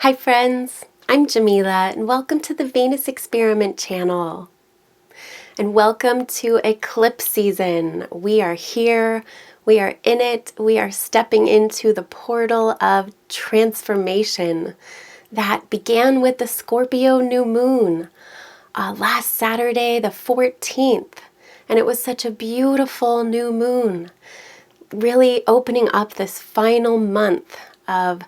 Hi friends, I'm Jamila and welcome to the Venus Experiment channel. And welcome to eclipse season. We are here, we are in it, we are stepping into the portal of transformation that began with the Scorpio new moon last Saturday the 14th. And it was such a beautiful new moon, really opening up this final month of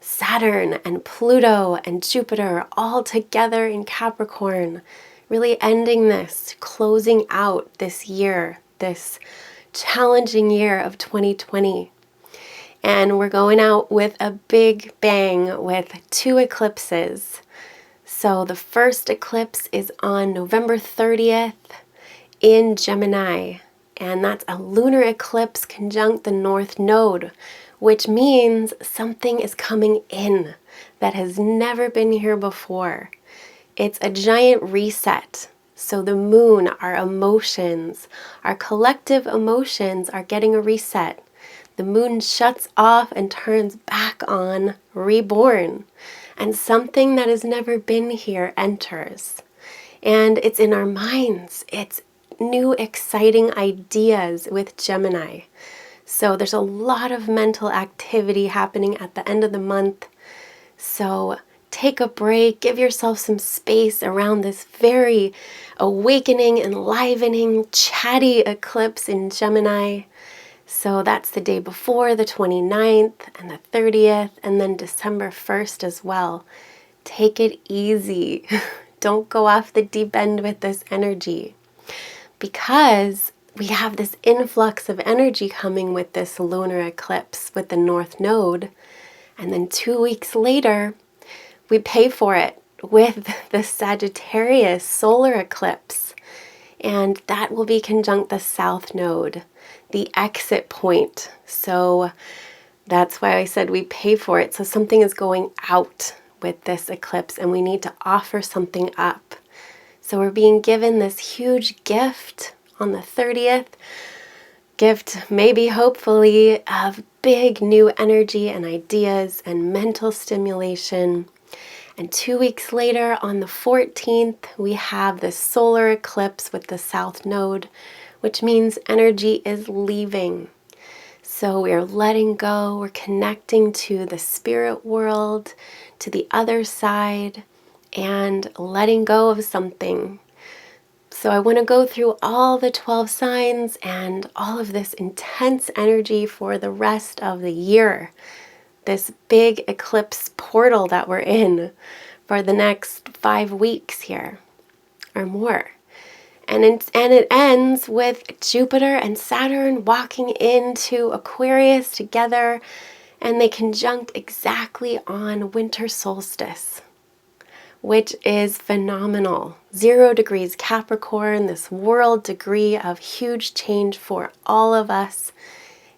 Saturn and Pluto and Jupiter all together in Capricorn, really ending this, closing out this year, this challenging year of 2020. And we're going out with a big bang with two eclipses. So the first eclipse is on November 30th in Gemini, and that's a lunar eclipse conjunct the North Node, which means something is coming in that has never been here before. It's a giant reset. So the moon, our emotions, our collective emotions are getting a reset. The moon shuts off and turns back on, reborn. And something that has never been here enters. And it's in our minds. It's new exciting ideas with Gemini. So there's a lot of mental activity happening at the end of the month. So take a break, give yourself some space around this very awakening, enlivening, chatty eclipse in Gemini. So that's the day before, the 29th and the 30th, and then December 1st as well. Take it easy. Don't go off the deep end with this energy, because we have this influx of energy coming with this lunar eclipse with the North Node, and then 2 weeks later we pay for it with the Sagittarius solar eclipse, and that will be conjunct the South Node, the exit point. So that's why I said we pay for it. So something is going out with this eclipse and we need to offer something up. So we're being given this huge gift on the 30th, gift maybe hopefully of big new energy and ideas and mental stimulation. And 2 weeks later on the 14th, we have this solar eclipse with the South Node, which means energy is leaving. So we're letting go, we're connecting to the spirit world, to the other side, and letting go of something. So I want to go through all the 12 signs and all of this intense energy for the rest of the year. This big eclipse portal that we're in for the next 5 weeks here or more. And it ends with Jupiter and Saturn walking into Aquarius together, and they conjunct exactly on winter solstice, which is phenomenal. 0 degrees Capricorn, this world degree of huge change for all of us.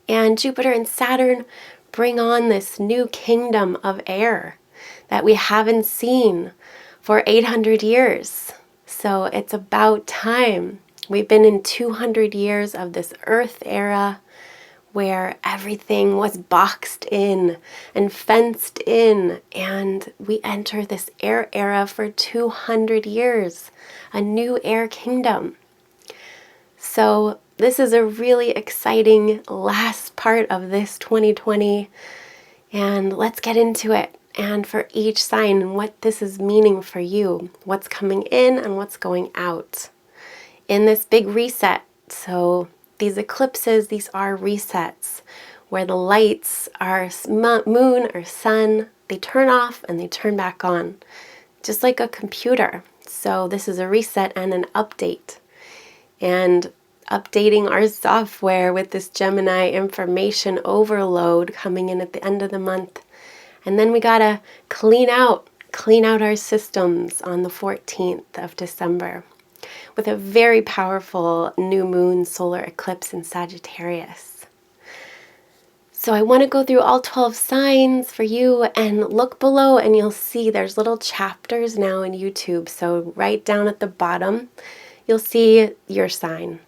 And Jupiter and Saturn bring on this new kingdom of air that we haven't seen for 800 years. So it's about time. We've been in 200 years of this Earth era where everything was boxed in and fenced in, and we enter this air era for 200 years, a new air kingdom. So this is a really exciting last part of this 2020, and let's get into it. And for each sign and what this is meaning for you, what's coming in and what's going out in this big reset. So these eclipses, these are resets where the lights are moon or sun, they turn off and they turn back on, just like a computer. So this is a reset and an update. And updating our software with this Gemini information overload coming in at the end of the month. And then we gotta clean out our systems on the 14th of December with a very powerful new moon solar eclipse in Sagittarius. So I want to go through all 12 signs for you, and look below and you'll see there's little chapters now in YouTube. So right down at the bottom, you'll see your sign.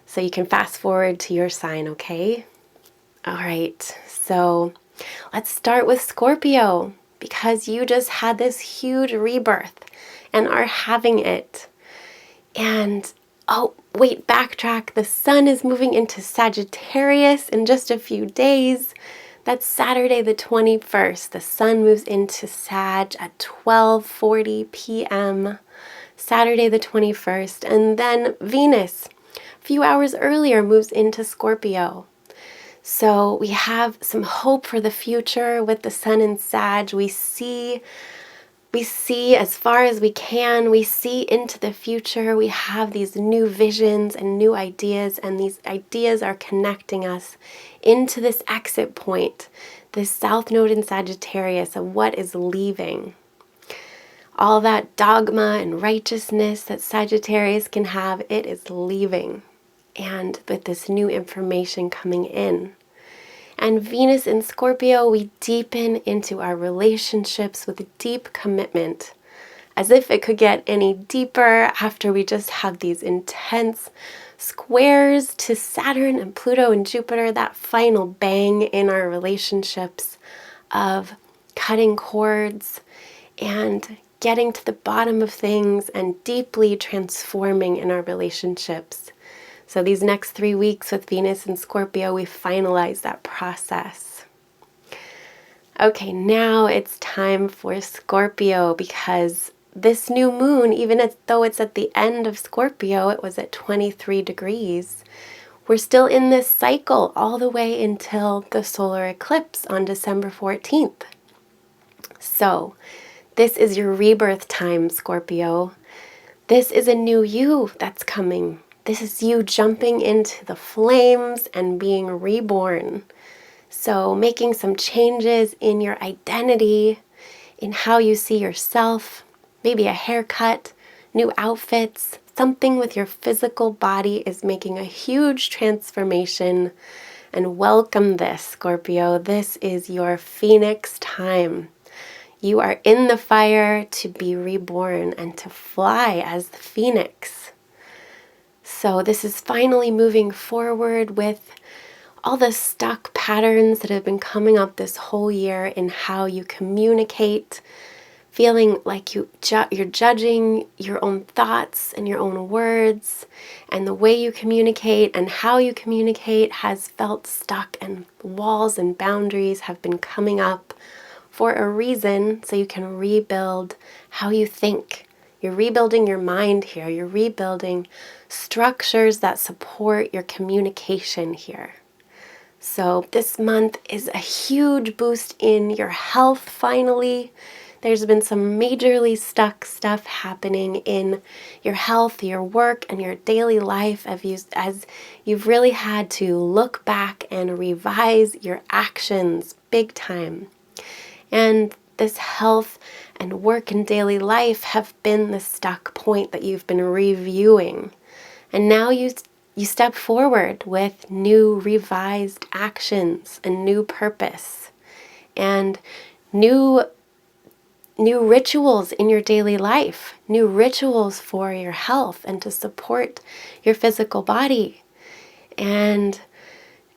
So you can fast forward to your sign, okay? All right, so let's start with Scorpio. because you just had this huge rebirth and are having it. And oh, wait, backtrack. The sun is moving into Sagittarius in just a few days. That's Saturday the 21st. The sun moves into Sag at 12:40 p.m. Saturday the 21st. And then Venus, a few hours earlier, moves into Scorpio. So we have some hope for the future with the sun in Sag. We see as far as we can. We see into the future. We have these new visions and new ideas, and these ideas are connecting us into this exit point, this south node in Sagittarius of what is leaving. All that dogma and righteousness that Sagittarius can have, it is leaving. And with this new information coming in. And Venus in Scorpio, we deepen into our relationships with a deep commitment, as if it could get any deeper after we just have these intense squares to Saturn and Pluto and Jupiter, that final bang in our relationships of cutting cords and getting to the bottom of things and deeply transforming in our relationships. So these next 3 weeks with Venus and Scorpio, we finalize that process. Okay, now it's time for Scorpio, because this new moon, even though it's at the end of Scorpio, it was at 23 degrees. We're still in this cycle all the way until the solar eclipse on December 14th. So this is your rebirth time, Scorpio. This is a new you that's coming. This is you jumping into the flames and being reborn. So making some changes in your identity, in how you see yourself, maybe a haircut, new outfits, something with your physical body is making a huge transformation. And welcome this, Scorpio. This is your Phoenix time. You are in the fire to be reborn and to fly as the Phoenix. So this is finally moving forward with all the stuck patterns that have been coming up this whole year in how you communicate, feeling like you're judging your own thoughts and your own words, and the way you communicate and how you communicate has felt stuck, and walls and boundaries have been coming up for a reason, so you can rebuild how you think. You're rebuilding your mind here. You're rebuilding structures that support your communication here. So this month is a huge boost in your health finally. There's been some majorly stuck stuff happening in your health, your work, and your daily life as you've really had to look back and revise your actions big time. And this health and work and daily life have been the stuck point that you've been reviewing. And now you step forward with new revised actions and new purpose and new rituals in your daily life, new rituals for your health and to support your physical body. And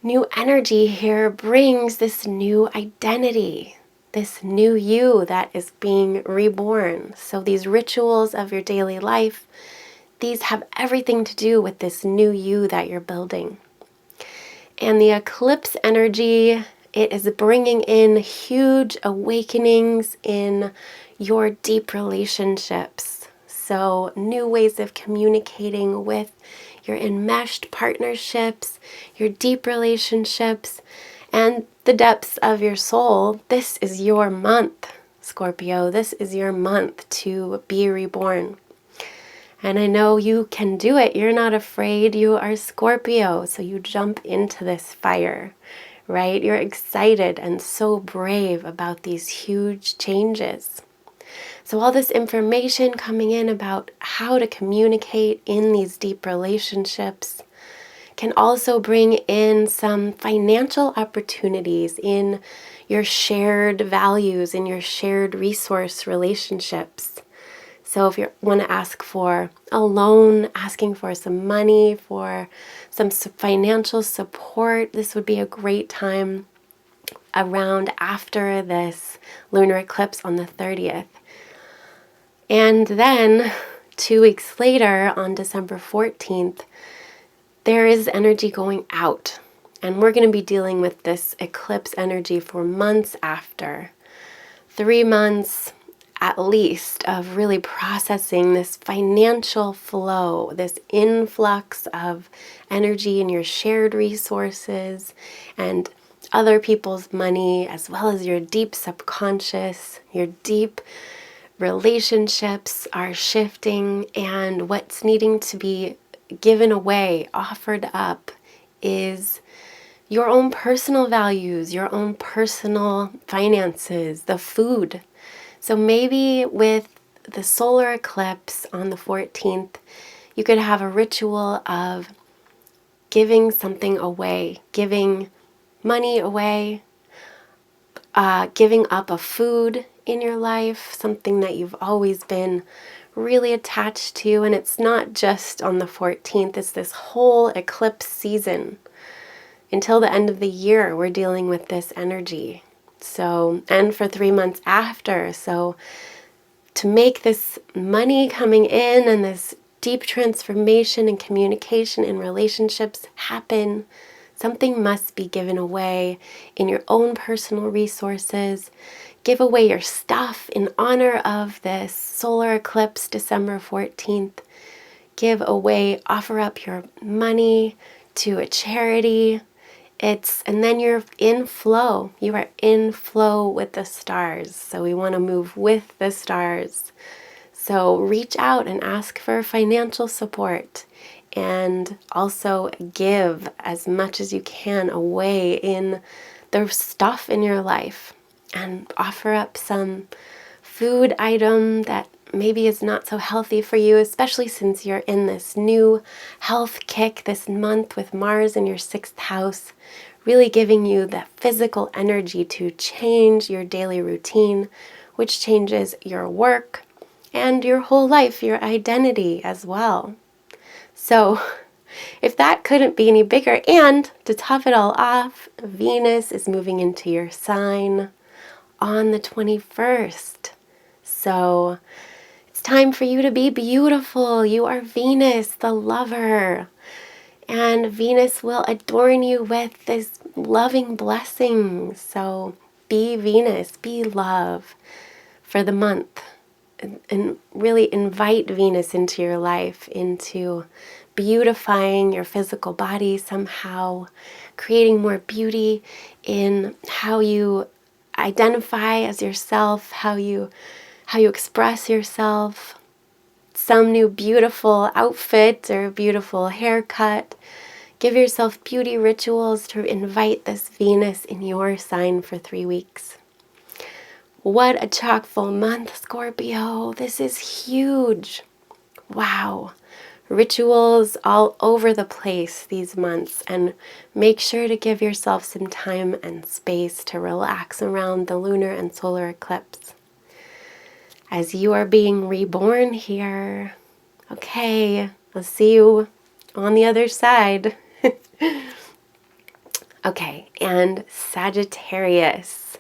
new energy here brings this new identity, this new you that is being reborn. So these rituals of your daily life, these have everything to do with this new you that you're building. And the eclipse energy, it is bringing in huge awakenings in your deep relationships. So new ways of communicating with your enmeshed partnerships, your deep relationships, and the depths of your soul. This is your month, Scorpio. This is your month to be reborn. And I know you can do it. You're not afraid. You are Scorpio, so you jump into this fire, right? You're excited and so brave about these huge changes. So all this information coming in about how to communicate in these deep relationships can also bring in some financial opportunities in your shared values, in your shared resource relationships. So if you want to ask for a loan, asking for some money, for some financial support, this would be a great time around after this lunar eclipse on the 30th. And then 2 weeks later, on December 14th, there is energy going out. And we're going to be dealing with this eclipse energy for months after. 3 months at least of really processing this financial flow, this influx of energy in your shared resources and other people's money, as well as your deep subconscious, your deep relationships are shifting, and what's needing to be given away, offered up, is your own personal values, your own personal finances, the food. So maybe with the solar eclipse on the 14th, you could have a ritual of giving something away, giving money away, giving up a food in your life, something that you've always been really attached to. And it's not just on the 14th, it's this whole eclipse season. Until the end of the year, we're dealing with this energy. So, and for 3 months after. So to make this money coming in and this deep transformation and communication in relationships happen, something must be given away in your own personal resources. Give away your stuff in honor of this solar eclipse, December 14th. Give away, offer up your money to a charity. And then you're in flow. You are in flow with the stars. So we want to move with the stars. So reach out and ask for financial support, and also give as much as you can away in the stuff in your life, and offer up some food item that maybe is not so healthy for you, especially since you're in this new health kick this month with Mars in your 6th house, really giving you that physical energy to change your daily routine, which changes your work and your whole life, your identity as well. So if that couldn't be any bigger, and to top it all off, Venus is moving into your sign on the 21st. So it's time for you to be beautiful. You are Venus, the lover. And Venus will adorn you with this loving blessing. So be Venus, be love for the month. And really invite Venus into your life, into beautifying your physical body somehow, creating more beauty in how you identify as yourself, how you express yourself, some new beautiful outfit or beautiful haircut. Give yourself beauty rituals to invite this Venus in your sign for 3 weeks. What a chock full month, Scorpio. This is huge. Wow. Rituals all over the place these months, and make sure to give yourself some time and space to relax around the lunar and solar eclipse as you are being reborn here. Okay, I'll see you on the other side. Okay, and Sagittarius.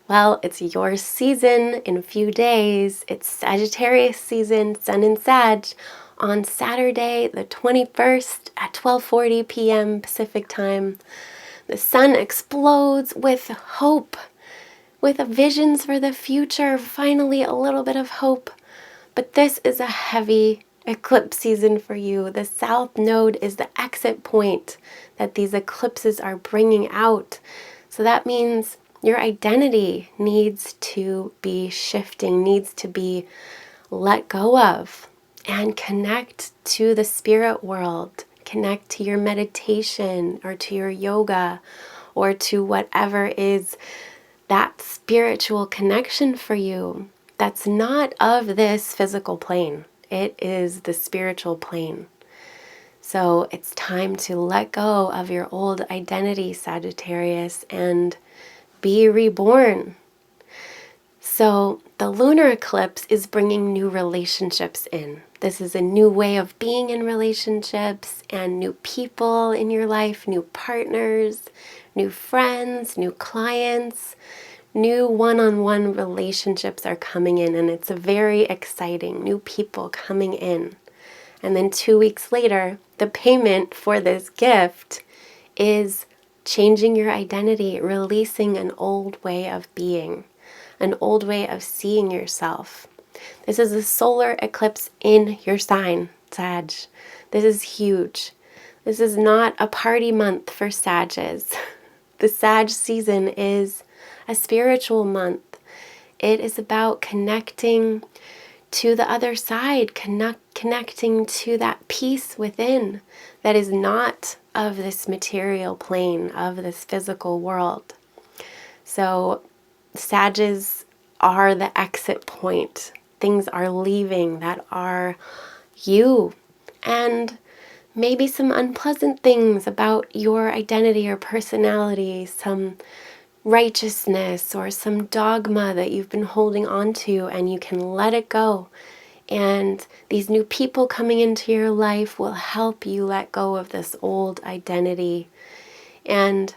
Well, it's your season in a few days. It's Sagittarius season, Sun in Sag, on Saturday, the 21st at 12:40 p.m. Pacific time. The sun explodes with hope, with visions for the future, finally a little bit of hope. But this is a heavy eclipse season for you. The South Node is the exit point that these eclipses are bringing out. So that means your identity needs to be shifting, needs to be let go of, and connect to the spirit world. Connect to your meditation or to your yoga or to whatever is that spiritual connection for you that's not of this physical plane. It is the spiritual plane. So it's time to let go of your old identity, Sagittarius, and be reborn. So the lunar eclipse is bringing new relationships in. This is a new way of being in relationships and new people in your life, new partners, new friends, new clients, new one-on-one relationships are coming in, and it's very exciting. New people coming in. And then 2 weeks later, the payment for this gift is changing your identity, releasing an old way of being, an old way of seeing yourself. This is a solar eclipse in your sign, Sag. This is huge. This is not a party month for Sages. The Sag season is a spiritual month. It is about connecting to the other side, connecting to that peace within that is not of this material plane, of this physical world. So Sages are the exit point. Things are leaving that are you. And maybe some unpleasant things about your identity or personality, some righteousness or some dogma that you've been holding on to, and you can let it go. And these new people coming into your life will help you let go of this old identity and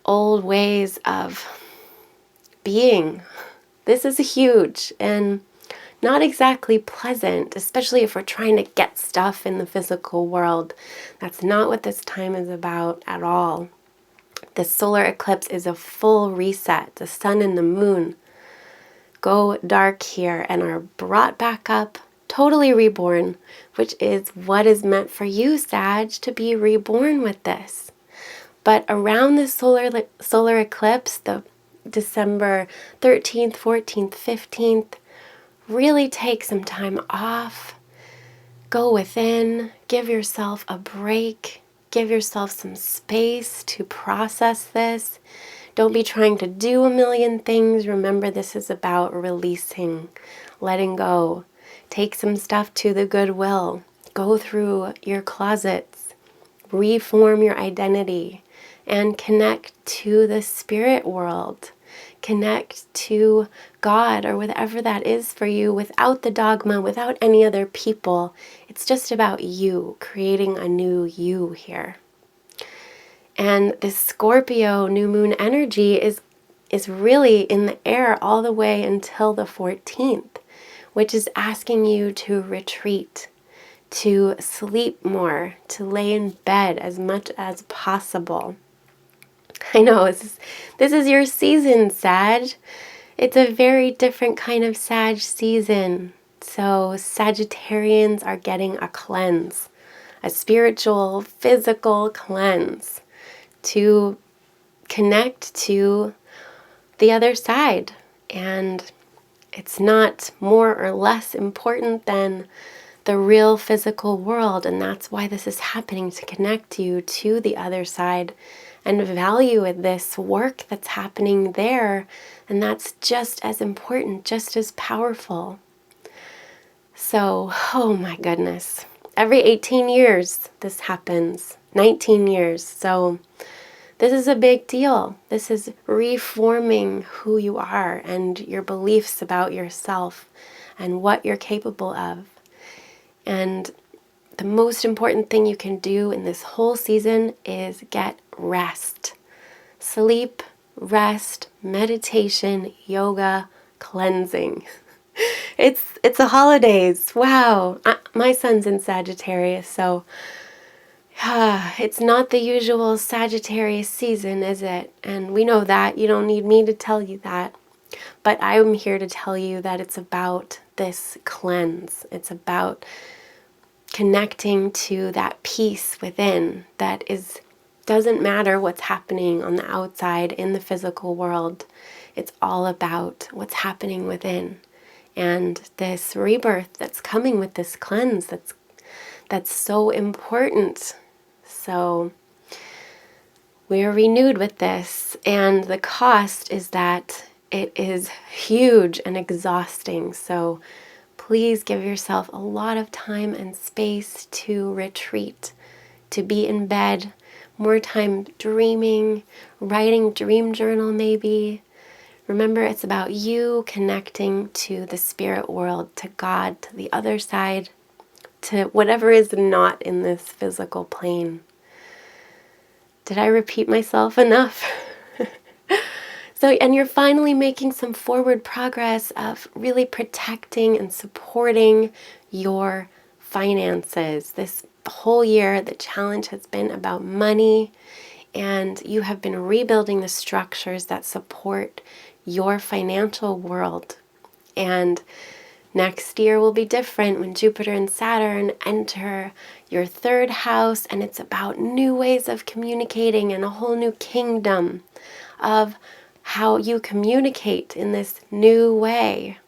old ways of being. This is huge and not exactly pleasant, especially if we're trying to get stuff in the physical world. That's not what this time is about at all. This solar eclipse is a full reset. The sun and the moon go dark here and are brought back up, totally reborn, which is what is meant for you, Sag, to be reborn with this. But around the solar eclipse, the December 13th, 14th, 15th, really take some time off. Go within, give yourself a break, give yourself some space to process this. Don't be trying to do a million things. Remember, this is about releasing, letting go. Take some stuff to the Goodwill. Go through your closets, reform your identity, and connect to the spirit world. Connect to God or whatever that is for you without the dogma, without any other people. It's just about you, creating a new you here. And this Scorpio new moon energy is really in the air all the way until the 14th, which is asking you to retreat, to sleep more, to lay in bed as much as possible. I know, this is your season, Sag. It's a very different kind of Sag season. So Sagittarians are getting a cleanse, a spiritual, physical cleanse to connect to the other side. And it's not more or less important than the real physical world. And that's why this is happening, to connect you to the other side and value this work that's happening there. And that's just as important, just as powerful. So, oh my goodness. Every 18 years this happens, 19 years. So this is a big deal. This is reforming who you are and your beliefs about yourself and what you're capable of. And the most important thing you can do in this whole season is get rest. Sleep, rest, meditation, yoga, cleansing. It's the holidays. Wow. My son's in Sagittarius, so it's not the usual Sagittarius season, is it? And we know that. You don't need me to tell you that. But I'm here to tell you that it's about this cleanse. It's about connecting to that peace within that doesn't matter what's happening on the outside in the physical world. It's all about what's happening within. And this rebirth that's coming with this cleanse, that's so important. So we're renewed with this, and the cost is that it is huge and exhausting. So please give yourself a lot of time and space to retreat, to be in bed, more time dreaming, writing dream journal maybe. Remember, it's about you connecting to the spirit world, to God, to the other side, to whatever is not in this physical plane. Did I repeat myself enough? So, and you're finally making some forward progress of really protecting and supporting your finances. This whole year, the challenge has been about money, and you have been rebuilding the structures that support your financial world. And next year will be different when Jupiter and Saturn enter your third house, and it's about new ways of communicating and a whole new kingdom of how you communicate in this new way.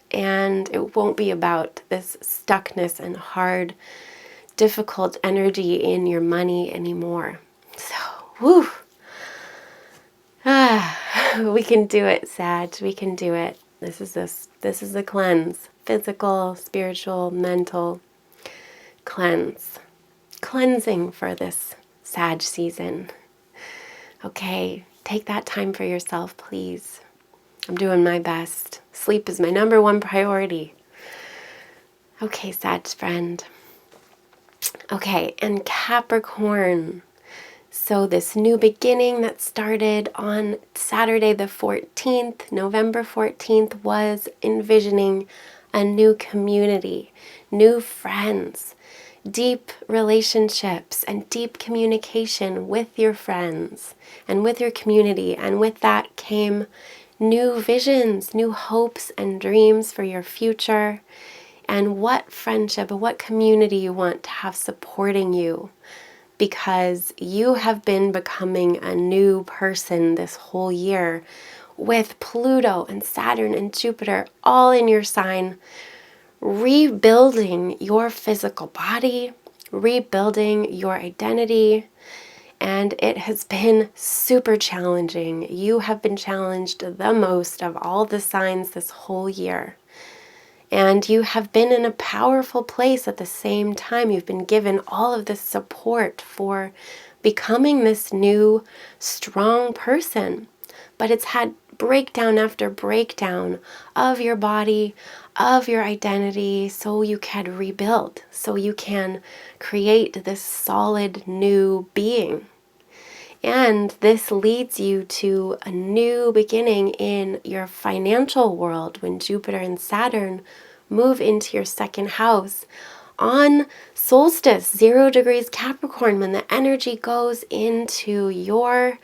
And it won't be about this stuckness and hard, difficult energy in your money anymore. So, whew. We can do it, Sag. We can do it. This is a cleanse. Physical, spiritual, mental cleanse. Cleansing for this Sag season. Okay, take that time for yourself, please. I'm doing my best. Sleep is my number one priority. Okay, Sag friend. Okay, and Capricorn. So this new beginning that started on Saturday the 14th, November 14th, was envisioning a new community, new friends, deep relationships, and deep communication with your friends and with your community. And with that came new visions, new hopes and dreams for your future, and what friendship, what community you want to have supporting you, because you have been becoming a new person this whole year with Pluto and Saturn and Jupiter all in your sign, rebuilding your physical body, rebuilding your identity. And it has been super challenging. You have been challenged the most of all the signs this whole year. And you have been in a powerful place at the same time. You've been given all of this support for becoming this new, strong person. But it's had breakdown after breakdown of your body, of your identity, so you can rebuild, so you can create this solid new being. And this leads you to a new beginning in your financial world when Jupiter and Saturn move into your second house on solstice, 0 degrees Capricorn, when the energy goes into your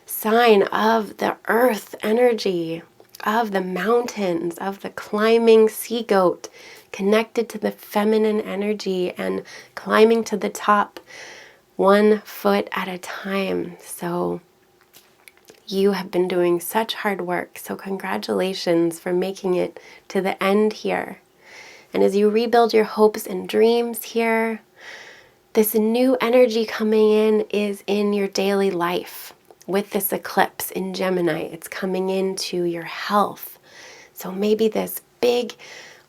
sign of the earth energy, of the mountains, of the climbing sea goat, connected to the feminine energy and climbing to the top 1 foot at a time. So you have been doing such hard work. So congratulations for making it to the end here. And as you rebuild your hopes and dreams here, this new energy coming in is in your daily life. With this eclipse in Gemini, it's coming into your health. So maybe this big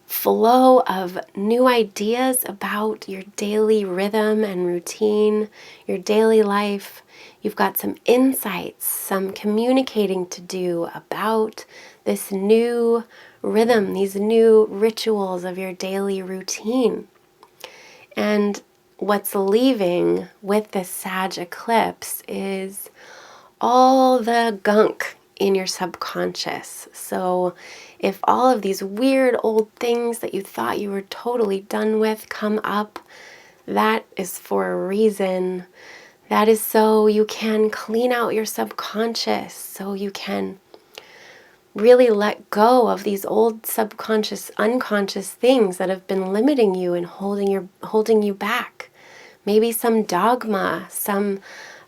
flow of new ideas about your daily rhythm and routine, your daily life. You've got some insights, some communicating to do about this new rhythm, these new rituals of your daily routine. And what's leaving with this Sag eclipse is all the gunk in your subconscious. So if all of these weird old things that you thought you were totally done with come up, that is for a reason. That is so you can clean out your subconscious, so you can really let go of these old subconscious, unconscious things that have been limiting you and holding you back. Maybe some dogma, some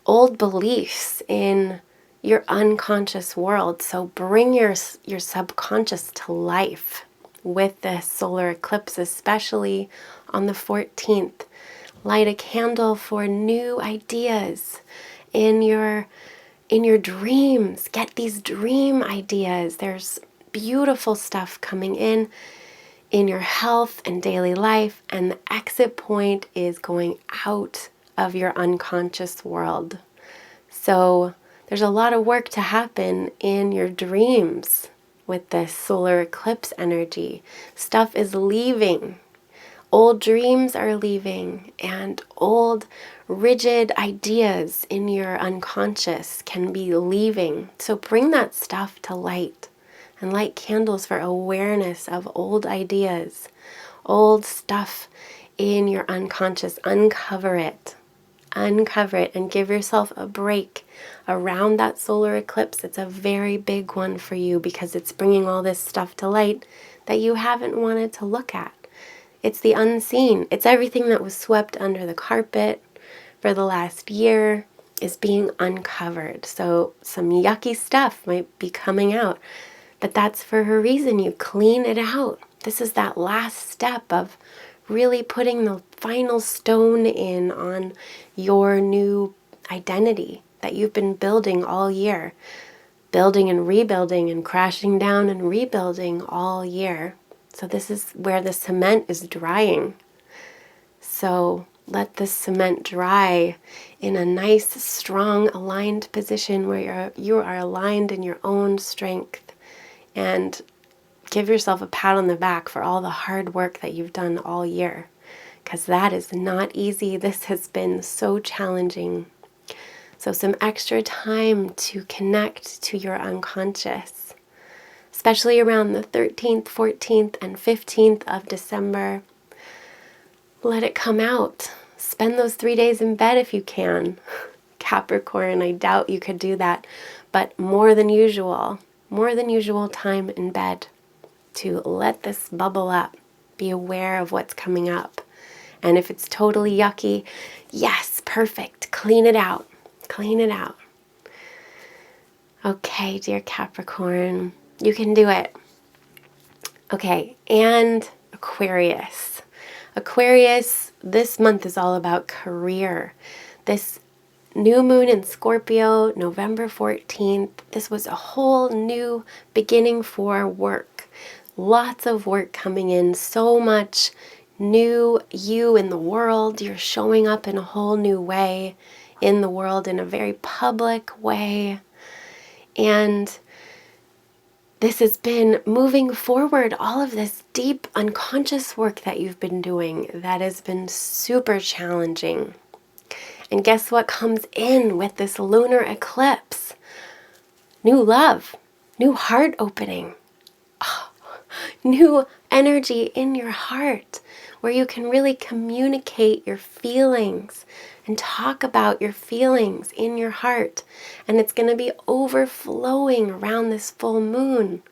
old beliefs in your unconscious world. So bring your subconscious to life with this solar eclipse, especially on the 14th. Light a candle for new ideas in your dreams. Get these dream ideas. There's beautiful stuff coming in your health and daily life, and the exit point is going out of your unconscious world. So there's a lot of work to happen in your dreams with this solar eclipse energy. Stuff is leaving. Old dreams are leaving, and old rigid ideas in your unconscious can be leaving. So bring that stuff to light and light candles for awareness of old ideas, old stuff in your unconscious. Uncover it. Uncover it and give yourself a break around that solar eclipse. It's a very big one for you because it's bringing all this stuff to light that you haven't wanted to look at. It's the unseen. It's everything that was swept under the carpet for the last year is being uncovered. So some yucky stuff might be coming out, but that's for a reason. You clean it out. This is that last step of really putting the final stone in on your new identity that you've been building all year. Building and rebuilding and crashing down and rebuilding all year. So this is where the cement is drying. So let the cement dry in a nice, strong, aligned position where you are aligned in your own strength, and give yourself a pat on the back for all the hard work that you've done all year, because that is not easy. This has been so challenging. So some extra time to connect to your unconscious, especially around the 13th, 14th, and 15th of December. Let it come out. Spend those 3 days in bed if you can. Capricorn, I doubt you could do that, but more than usual time in bed to let this bubble up. Be aware of what's coming up. And if it's totally yucky, yes, perfect. Clean it out. Clean it out. Okay, dear Capricorn, you can do it. Okay, and Aquarius. Aquarius, this month is all about career. This new moon in Scorpio, November 14th, this was a whole new beginning for work. Lots of work coming in, so much new you in the world. You're showing up in a whole new way in the world, in a very public way. And this has been moving forward, all of this deep unconscious work that you've been doing that has been super challenging. And guess what comes in with this lunar eclipse? New love, new heart opening, new energy in your heart where you can really communicate your feelings and talk about your feelings in your heart. And it's going to be overflowing around this full moon.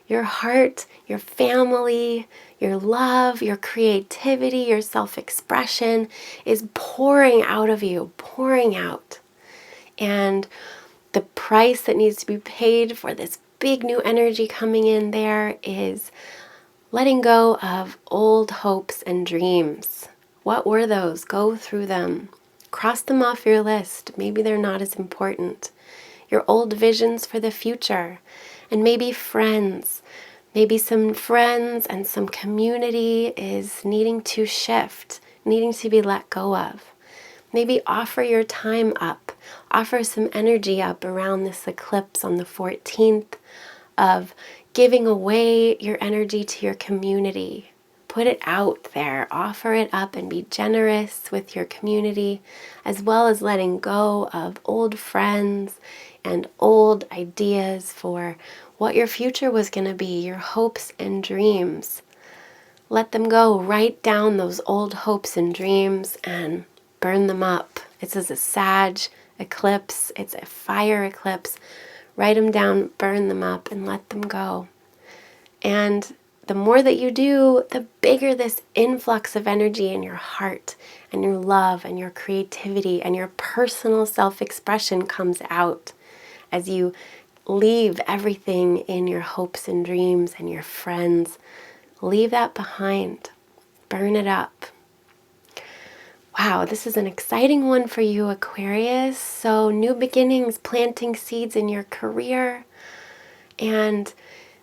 Your heart, your family, your love, your creativity, your self-expression is pouring out of you, pouring out. And the price that needs to be paid for this big new energy coming in there is letting go of old hopes and dreams. What were those? Go through them. Cross them off your list. Maybe they're not as important. Your old visions for the future. And maybe friends. Maybe some friends and some community is needing to shift, needing to be let go of. Maybe offer your time up. Offer some energy up around this eclipse on the 14th of giving away your energy to your community. Put it out there. Offer it up and be generous with your community, as well as letting go of old friends and old ideas for what your future was going to be, your hopes and dreams. Let them go. Write down those old hopes and dreams and burn them up. This is a Sag eclipse. It's a fire eclipse. Write them down, burn them up, and let them go. And the more that you do, the bigger this influx of energy in your heart and your love and your creativity and your personal self-expression comes out as you leave everything in your hopes and dreams and your friends. Leave that behind. Burn it up. Wow, this is an exciting one for you, Aquarius. So new beginnings, planting seeds in your career, and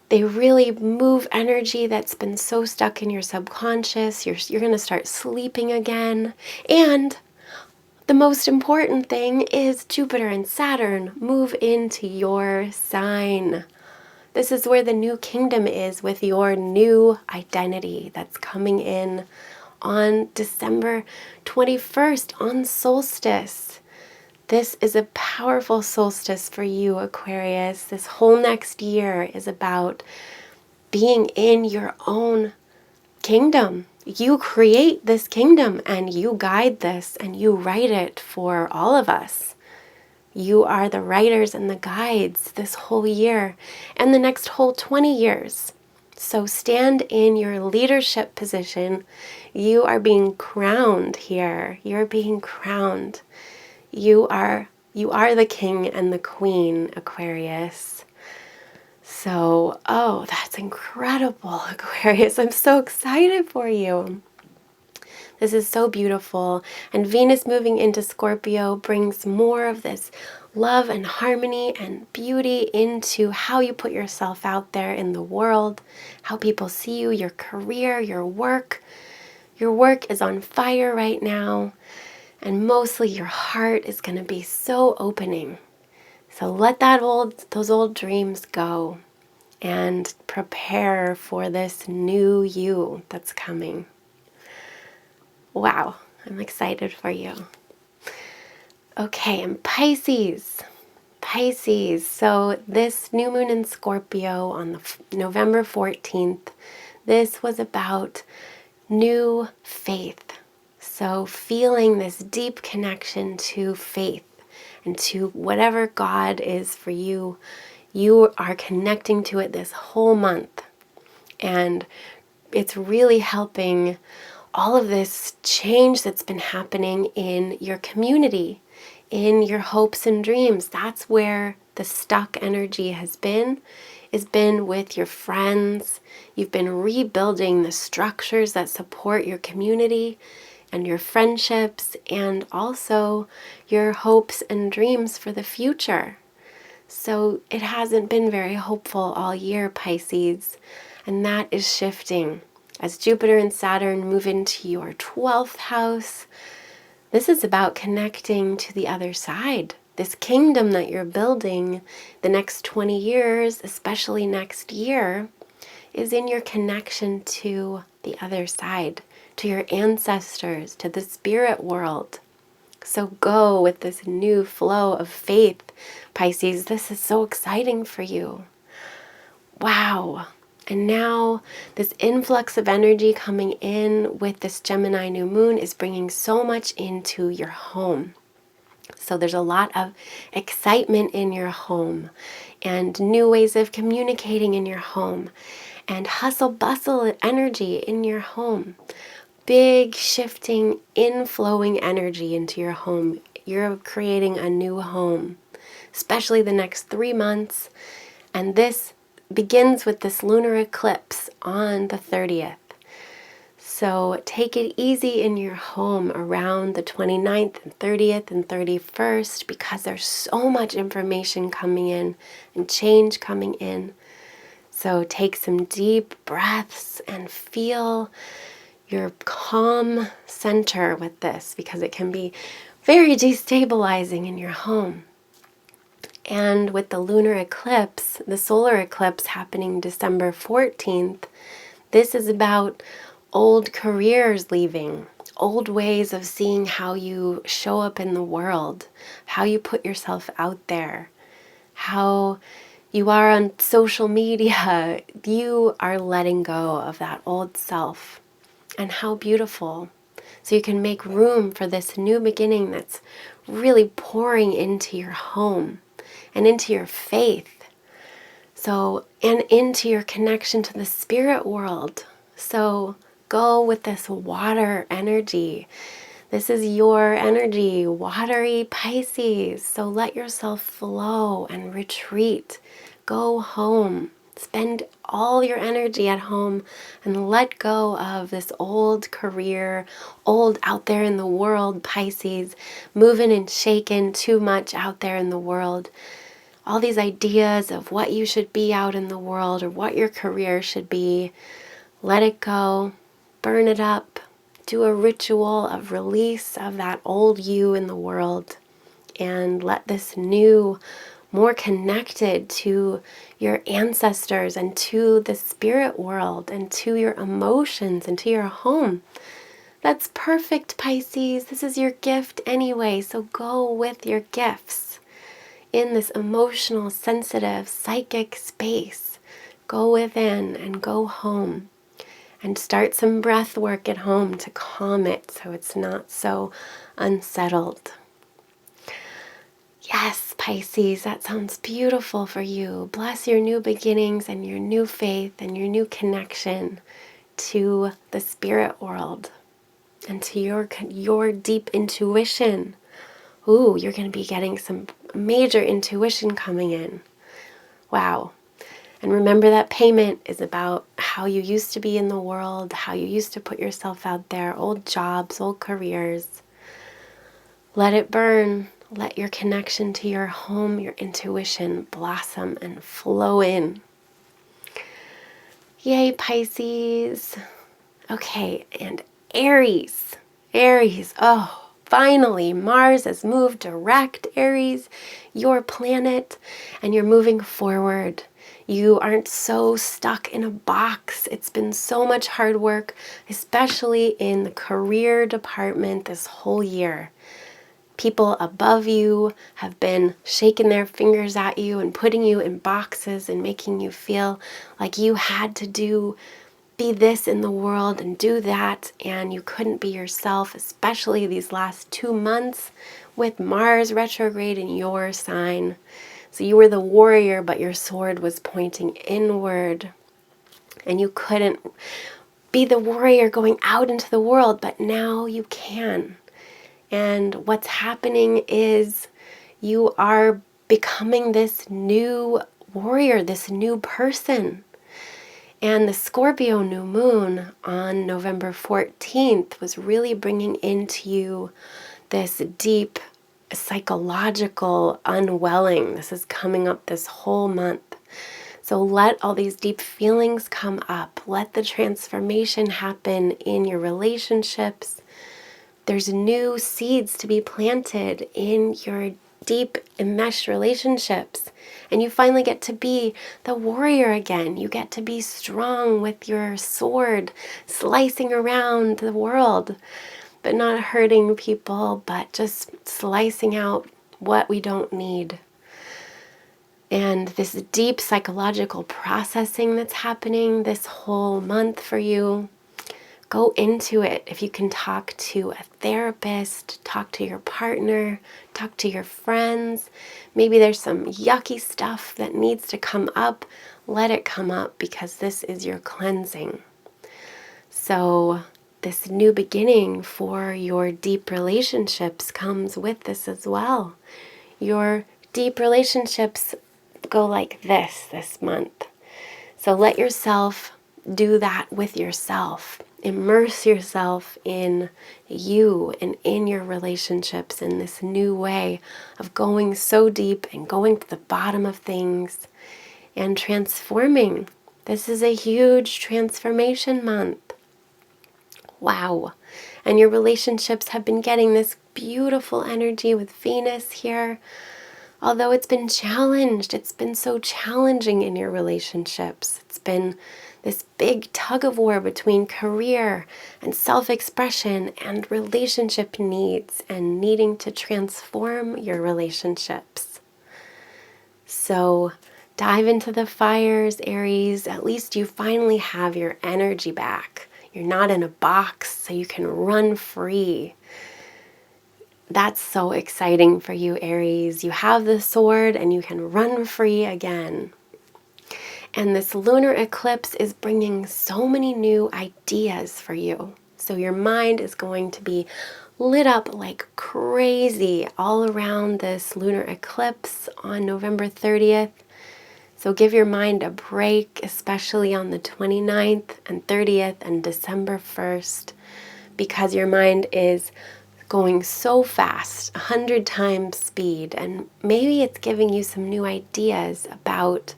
they really move energy that's been so stuck in your subconscious. You're going to start sleeping again. And the most important thing is Jupiter and Saturn move into your sign. This is where the new kingdom is with your new identity that's coming in on December 21st on solstice. This is a powerful solstice for you, Aquarius. This whole next year is about being in your own kingdom. You create this kingdom and you guide this and you write it for all of us. You are the writers and the guides this whole year and the next whole 20 years. So stand in your leadership position. You are being crowned here. You're being crowned. You are the king and the queen, Aquarius. So, oh, that's incredible, Aquarius. I'm so excited for you. This is so beautiful. And Venus moving into Scorpio brings more of this love and harmony and beauty into how you put yourself out there in the world, how people see you, your career, your work. Your work is on fire right now. And mostly your heart is going to be so opening. So let those old dreams go and prepare for this new you that's coming. Wow, I'm excited for you. Okay, and Pisces. So this new moon in Scorpio on November 14th, this was about new faith. So feeling this deep connection to faith and to whatever God is for you, you are connecting to it this whole month. And it's really helping all of this change that's been happening in your community, in your hopes and dreams. That's where the stuck energy has been with your friends. You've been rebuilding the structures that support your community and your friendships, and also your hopes and dreams for the future. So it hasn't been very hopeful all year, Pisces, and that is shifting. As Jupiter and Saturn move into your 12th house, this is about connecting to the other side. This kingdom that you're building the next 20 years, especially next year, is in your connection to the other side, to your ancestors, to the spirit world. So go with this new flow of faith, Pisces. This is so exciting for you. Wow. And now this influx of energy coming in with this Gemini new moon is bringing so much into your home. So there's a lot of excitement in your home and new ways of communicating in your home and hustle bustle energy in your home. Big shifting, inflowing energy into your home. You're creating a new home, especially the next 3 months. And this begins with this lunar eclipse on the 30th. So take it easy in your home around the 29th and 30th and 31st, because there's so much information coming in and change coming in. So take some deep breaths and feel your calm center with this, because it can be very destabilizing in your home. And with the lunar eclipse, the solar eclipse happening December 14th, this is about old careers leaving, old ways of seeing how you show up in the world, how you put yourself out there, how you are on social media. You are letting go of that old self. And how beautiful. So you can make room for this new beginning that's really pouring into your home and into your faith. So, and into your connection to the spirit world. So go with this water energy. This is your energy, watery Pisces. So let yourself flow and retreat. Go home. Spend all your energy at home and let go of this old career, old out there in the world Pisces, moving and shaking too much out there in the world. All these ideas of what you should be out in the world or what your career should be, let it go, burn it up, do a ritual of release of that old you in the world, and let this new, more connected to your ancestors and to the spirit world and to your emotions and to your home. That's perfect, Pisces. This is your gift anyway, so go with your gifts. In this emotional, sensitive, psychic space, go within and go home. And start some breath work at home to calm it so it's not so unsettled. Yes, Pisces, that sounds beautiful for you. Bless your new beginnings and your new faith and your new connection to the spirit world and to your deep intuition. Ooh, you're going to be getting some major intuition coming in. Wow. And remember that payment is about how you used to be in the world, how you used to put yourself out there, old jobs, old careers. Let it burn. Let your connection to your home, your intuition blossom and flow in. Yay, Pisces. Okay, and Aries. Aries, oh, finally, Mars has moved direct, Aries, your planet, and you're moving forward. You aren't so stuck in a box. It's been so much hard work, especially in the career department this whole year. People above you have been shaking their fingers at you and putting you in boxes and making you feel like you had to be this in the world and do that, and you couldn't be yourself, especially these last 2 months with Mars retrograde in your sign. So you were the warrior, but your sword was pointing inward, and you couldn't be the warrior going out into the world, but now you can. And what's happening is you are becoming this new warrior, this new person. And the Scorpio new moon on November 14th was really bringing into you this deep psychological unwelling. This is coming up this whole month. So let all these deep feelings come up. Let the transformation happen in your relationships. There's new seeds to be planted in your deep enmeshed relationships. And you finally get to be the warrior again. You get to be strong with your sword, slicing around the world, but not hurting people, but just slicing out what we don't need. And this deep psychological processing that's happening this whole month for you, go into it. If you can talk to a therapist, talk to your partner, talk to your friends. Maybe there's some yucky stuff that needs to come up. Let it come up, because this is your cleansing. So this new beginning for your deep relationships comes with this as well. Your deep relationships go like this month. So let yourself do that with yourself. Immerse yourself in you and in your relationships in this new way of going so deep and going to the bottom of things and transforming. This is a huge transformation month. Wow. And your relationships have been getting this beautiful energy with Venus here. Although it's been challenged, it's been so challenging in your relationships. It's been this big tug of war between career and self-expression and relationship needs and needing to transform your relationships. So dive into the fires, Aries. At least you finally have your energy back. You're not in a box, so you can run free. That's so exciting for you, Aries. You have the sword and you can run free again. And this lunar eclipse is bringing so many new ideas for you. So your mind is going to be lit up like crazy all around this lunar eclipse on November 30th. So give your mind a break, especially on the 29th and 30th and December 1st, because your mind is going so fast, 100 times speed, and maybe it's giving you some new ideas about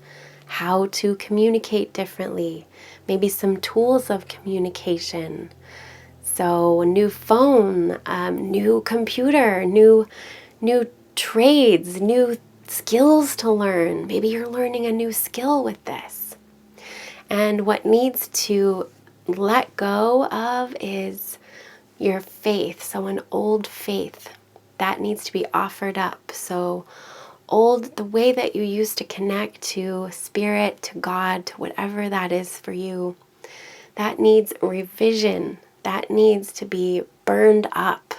how to communicate differently, maybe some tools of communication. So a new phone, new computer, new trades, new skills to learn. Maybe you're learning a new skill with this. And what needs to let go of is your faith. So an old faith that needs to be offered up. So the way that you used to connect to spirit, to God, to whatever that is for you, that needs revision. That needs to be burned up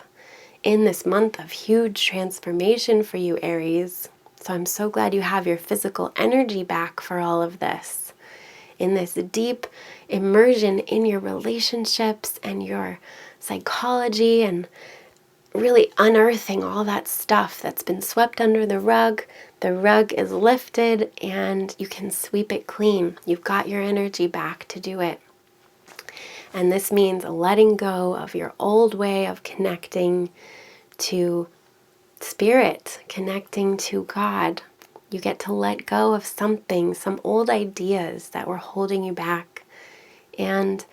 in this month of huge transformation for you, Aries. So I'm so glad you have your physical energy back for all of this. In this deep immersion in your relationships and your psychology, and really unearthing all that stuff that's been swept under the rug. The rug is lifted and you can sweep it clean. You've got your energy back to do it. And this means letting go of your old way of connecting to spirit, connecting to God. You get to let go of something, some old ideas that were holding you back, and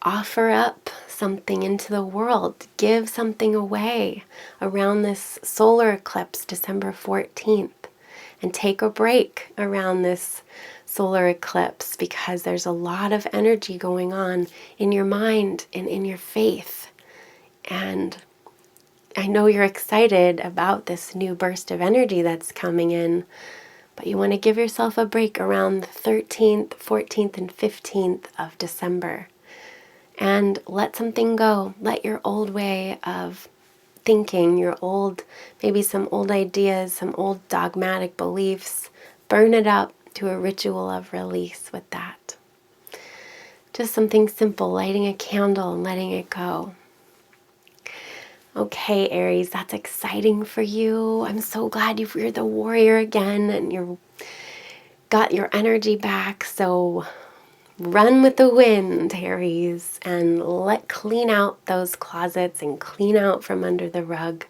offer up something into the world. Give something away around this solar eclipse, December 14th. And take a break around this solar eclipse, because there's a lot of energy going on in your mind and in your faith. And I know you're excited about this new burst of energy that's coming in, but you want to give yourself a break around the 13th, 14th, and 15th of December. And let something go. Let your old way of thinking, maybe some old ideas, some old dogmatic beliefs, burn it up to a ritual of release with that. Just something simple, lighting a candle and letting it go. Okay, Aries, that's exciting for you. I'm so glad you're the warrior again and you've got your energy back. So run with the wind, Aries, and clean out those closets and clean out from under the rug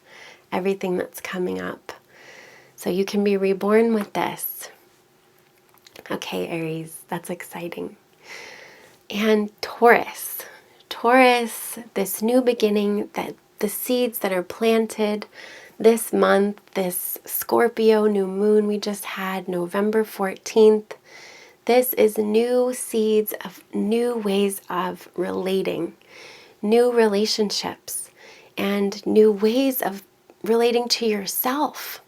everything that's coming up, so you can be reborn with this. Okay, Aries, that's exciting. And Taurus, this new beginning, that the seeds that are planted this month, this Scorpio new moon we just had, November 14th, this is new seeds of new ways of relating, new relationships, and new ways of relating to yourself,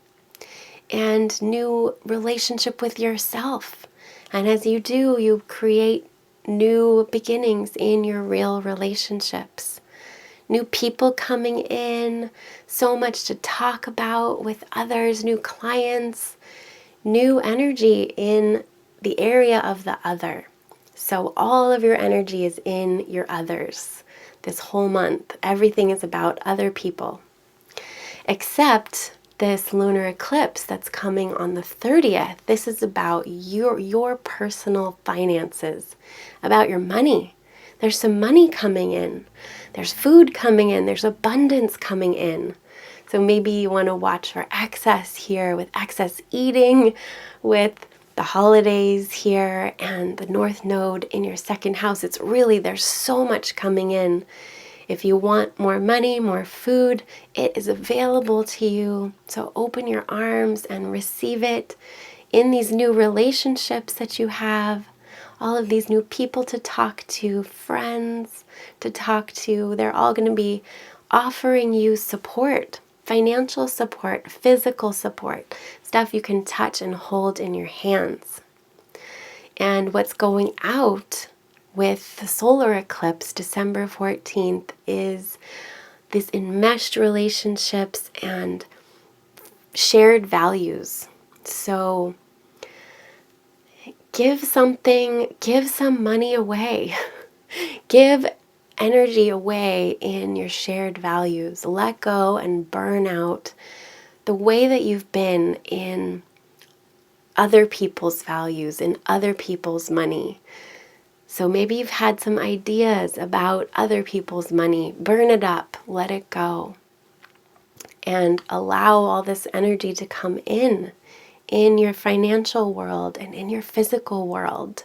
and new relationship with yourself. And as you do, you create new beginnings in your real relationships. New people coming in, so much to talk about with others, new clients, new energy in the area of the other. So all of your energy is in your others this whole month. Everything is about other people. Except this lunar eclipse that's coming on the 30th. This is about your personal finances, about your money. There's some money coming in. There's food coming in. There's abundance coming in. So maybe you want to watch for excess here, with excess eating, with the holidays here and the North Node in your second house. There's so much coming in. If you want more money, more food, it is available to you. So open your arms and receive it in these new relationships that you have. All of these new people to talk to, friends to talk to. They're all going to be offering you support, financial support, physical support, stuff you can touch and hold in your hands. And what's going out with the solar eclipse, December 14th, is this enmeshed relationships and shared values. So give some money away. Give energy away in your shared values. Let go and burn out the way that you've been in other people's values, in other people's money. So maybe you've had some ideas about other people's money. Burn it up, let it go, and allow all this energy to come in your financial world and in your physical world.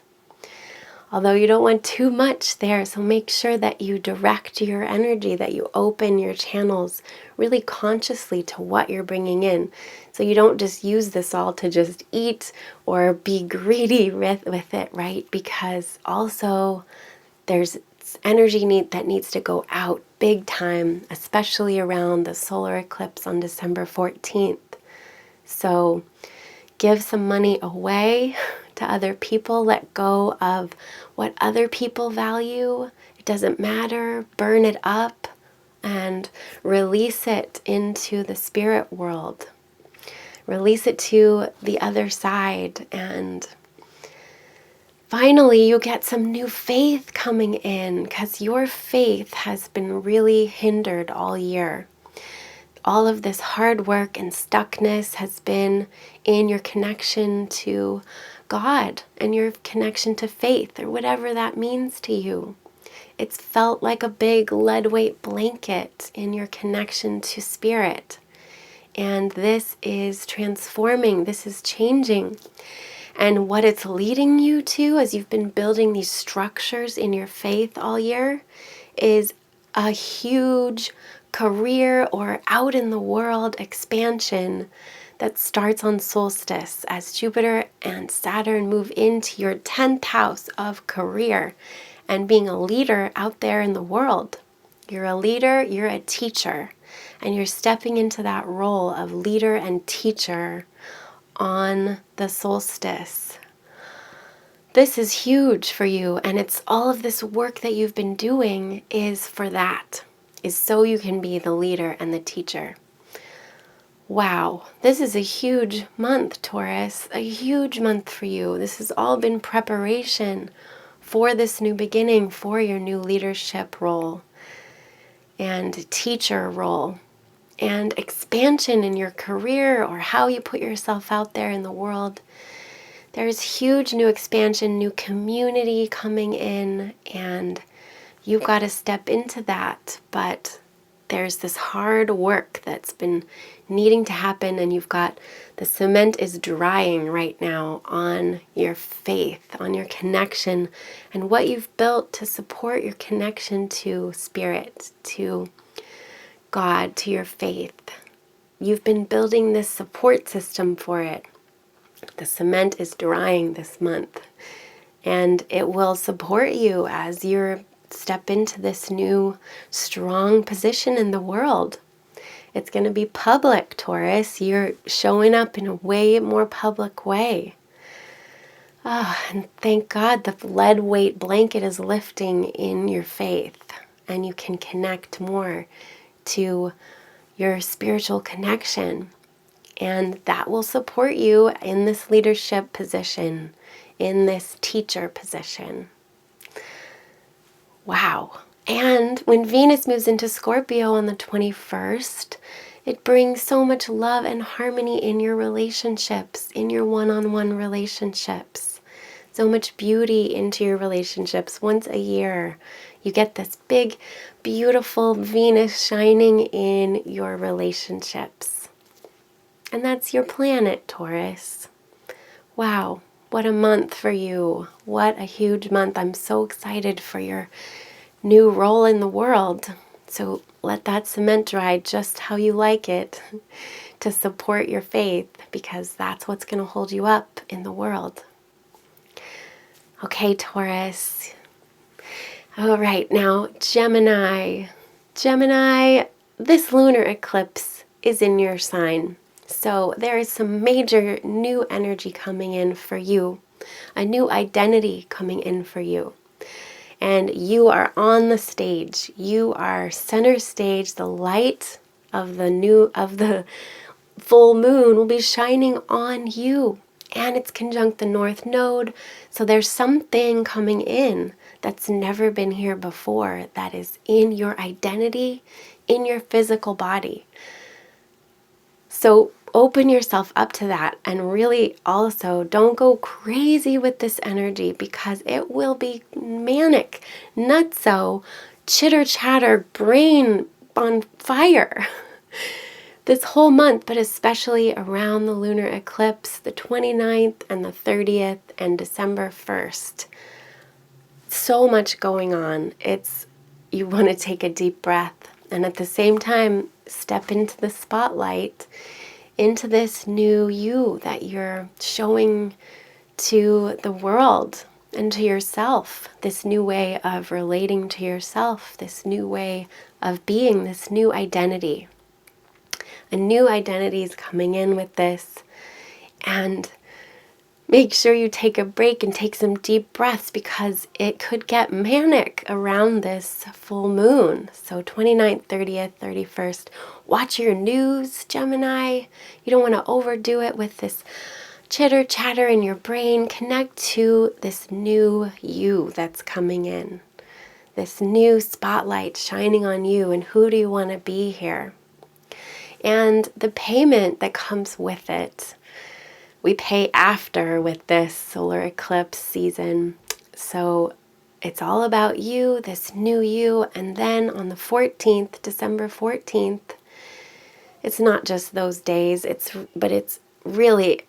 Although you don't want too much there, so make sure that you direct your energy, that you open your channels really consciously to what you're bringing in. So you don't just use this all to just eat or be greedy with it, right? Because also there's It's energy that needs to go out big time, especially around the solar eclipse on December 14th. So give some money away to other people. Let go of what other people value. It doesn't matter. Burn it up and release it into the spirit world. Release it to the other side, and finally you get some new faith coming in, because your faith has been really hindered all year. All of this hard work and stuckness has been in your connection to God and your connection to faith, or whatever that means to you. It's felt like a big lead weight blanket in your connection to spirit. And this is transforming, this is changing. And what it's leading you to, as you've been building these structures in your faith all year, is a huge career or out in the world expansion that starts on solstice as Jupiter and Saturn move into your 10th house of career and being a leader out there in the world. You're a leader, you're a teacher, and you're stepping into that role of leader and teacher on the solstice. This is huge for you, and it's all of this work that you've been doing is for that, is so you can be the leader and the teacher. Wow, this is a huge month, Taurus, a huge month for you. This has all been preparation for this new beginning, for your new leadership role and teacher role, and expansion in your career or how you put yourself out there in the world. There's huge new expansion, new community coming in, and you've got to step into that. But there's this hard work that's been needing to happen, and you've got the cement is drying right now on your faith, on your connection, and what you've built to support your connection to spirit, to God, to your faith. You've been building this support system for it. The cement is drying this month, and it will support you as you step into this new strong position in the world. It's going to be public, Taurus. You're showing up in a way more public way. And thank God the lead weight blanket is lifting in your faith, and you can connect more to your spiritual connection. And that will support you in this leadership position, in this teacher position. Wow. And when Venus moves into Scorpio on the 21st, it brings so much love and harmony in your relationships, in your one-on-one relationships. So much beauty into your relationships. Once a year, you get this big, beautiful Venus shining in your relationships. And that's your planet, Taurus. Wow, what a month for you. What a huge month. I'm so excited for your new role in the world. So let that cement dry just how you like it to support your faith, because that's what's going to hold you up in the world. Okay, Taurus. All right, now Gemini. Gemini, this lunar eclipse is in your sign. So there is some major new energy coming in for you, a new identity coming in for you. And you are on the stage. You are center stage. The light of the full moon will be shining on you. And it's conjunct the North Node. So there's something coming in that's never been here before, that is in your identity, in your physical body. So open yourself up to that, and really also don't go crazy with this energy, because it will be manic, nutso, chitter chatter, brain on fire this whole month, but especially around the lunar eclipse, the 29th and the 30th and December 1st. So much going on. You want to take a deep breath, and at the same time step into the spotlight, into this new you that you're showing to the world. and to yourself, this new way of relating to yourself, this new way of being, this new identity. A new identity is coming in with this. And make sure you take a break and take some deep breaths, because it could get manic around this full moon. So 29th, 30th, 31st. Watch your news, Gemini. You don't want to overdo it with this chitter chatter in your brain. Connect to this new you that's coming in. This new spotlight shining on you, and who do you want to be here? And the payment that comes with it. We pay after with this solar eclipse season. So it's all about you, this new you. And then on the 14th, December 14th, it's not just those days, but it's really,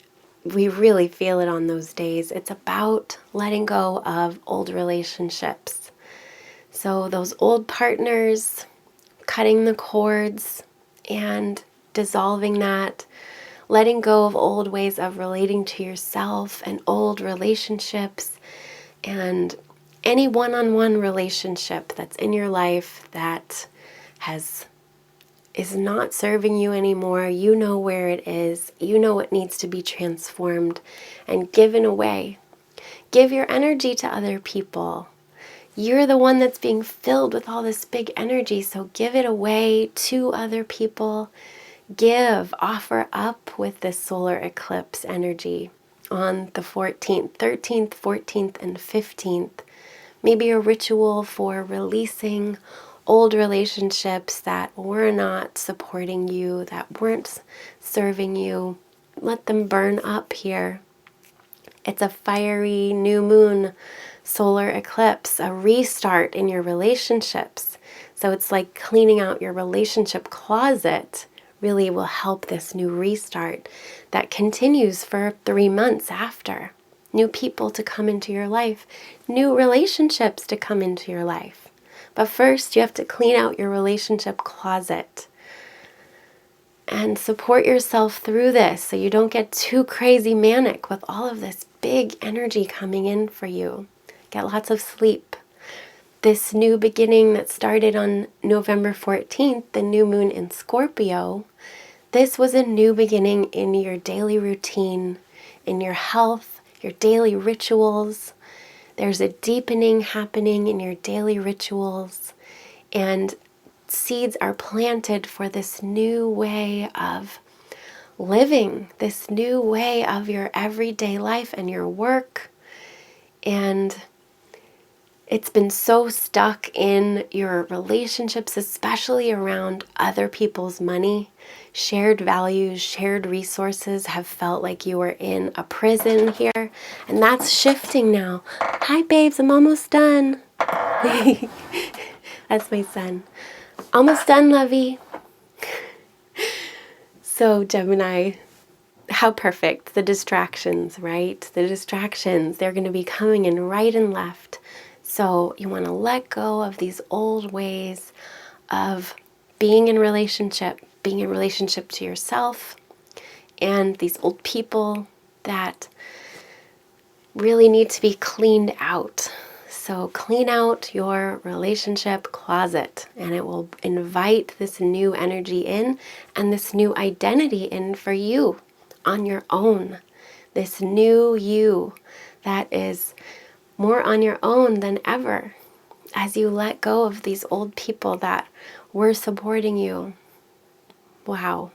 we really feel it on those days. It's about letting go of old relationships. So those old partners, cutting the cords and dissolving that, letting go of old ways of relating to yourself and old relationships, and any one-on-one relationship that's in your life that is not serving you anymore. You know where it is. You know what needs to be transformed and given away. Give your energy to other people. You're the one that's being filled with all this big energy, so give it away to other people. Give, offer up with this solar eclipse energy on the 14th, 13th, 14th, and 15th. Maybe a ritual for releasing old relationships that were not supporting you, that weren't serving you. Let them burn up here. It's a fiery new moon solar eclipse, a restart in your relationships. So it's like cleaning out your relationship closet. Really will help this new restart that continues for 3 months after. New people to come into your life, new relationships to come into your life. But first, you have to clean out your relationship closet and support yourself through this so you don't get too crazy manic with all of this big energy coming in for you. Get lots of sleep. This new beginning that started on November 14th, the new moon in Scorpio, this was a new beginning in your daily routine, in your health, your daily rituals. There's a deepening happening in your daily rituals, and seeds are planted for this new way of living, this new way of your everyday life and your work. And it's been so stuck in your relationships, especially around other people's money. Shared values, shared resources have felt like you were in a prison here. And that's shifting now. Hi, babes, I'm almost done. That's my son. Almost done, lovey. So, Gemini, how perfect. The distractions, right? The distractions, they're going to be coming in right and left. So you want to let go of these old ways of being in relationship to yourself, and these old people that really need to be cleaned out. So clean out your relationship closet, and it will invite this new energy in and this new identity in for you on your own. This new you that is more on your own than ever as you let go of these old people that were supporting you. Wow.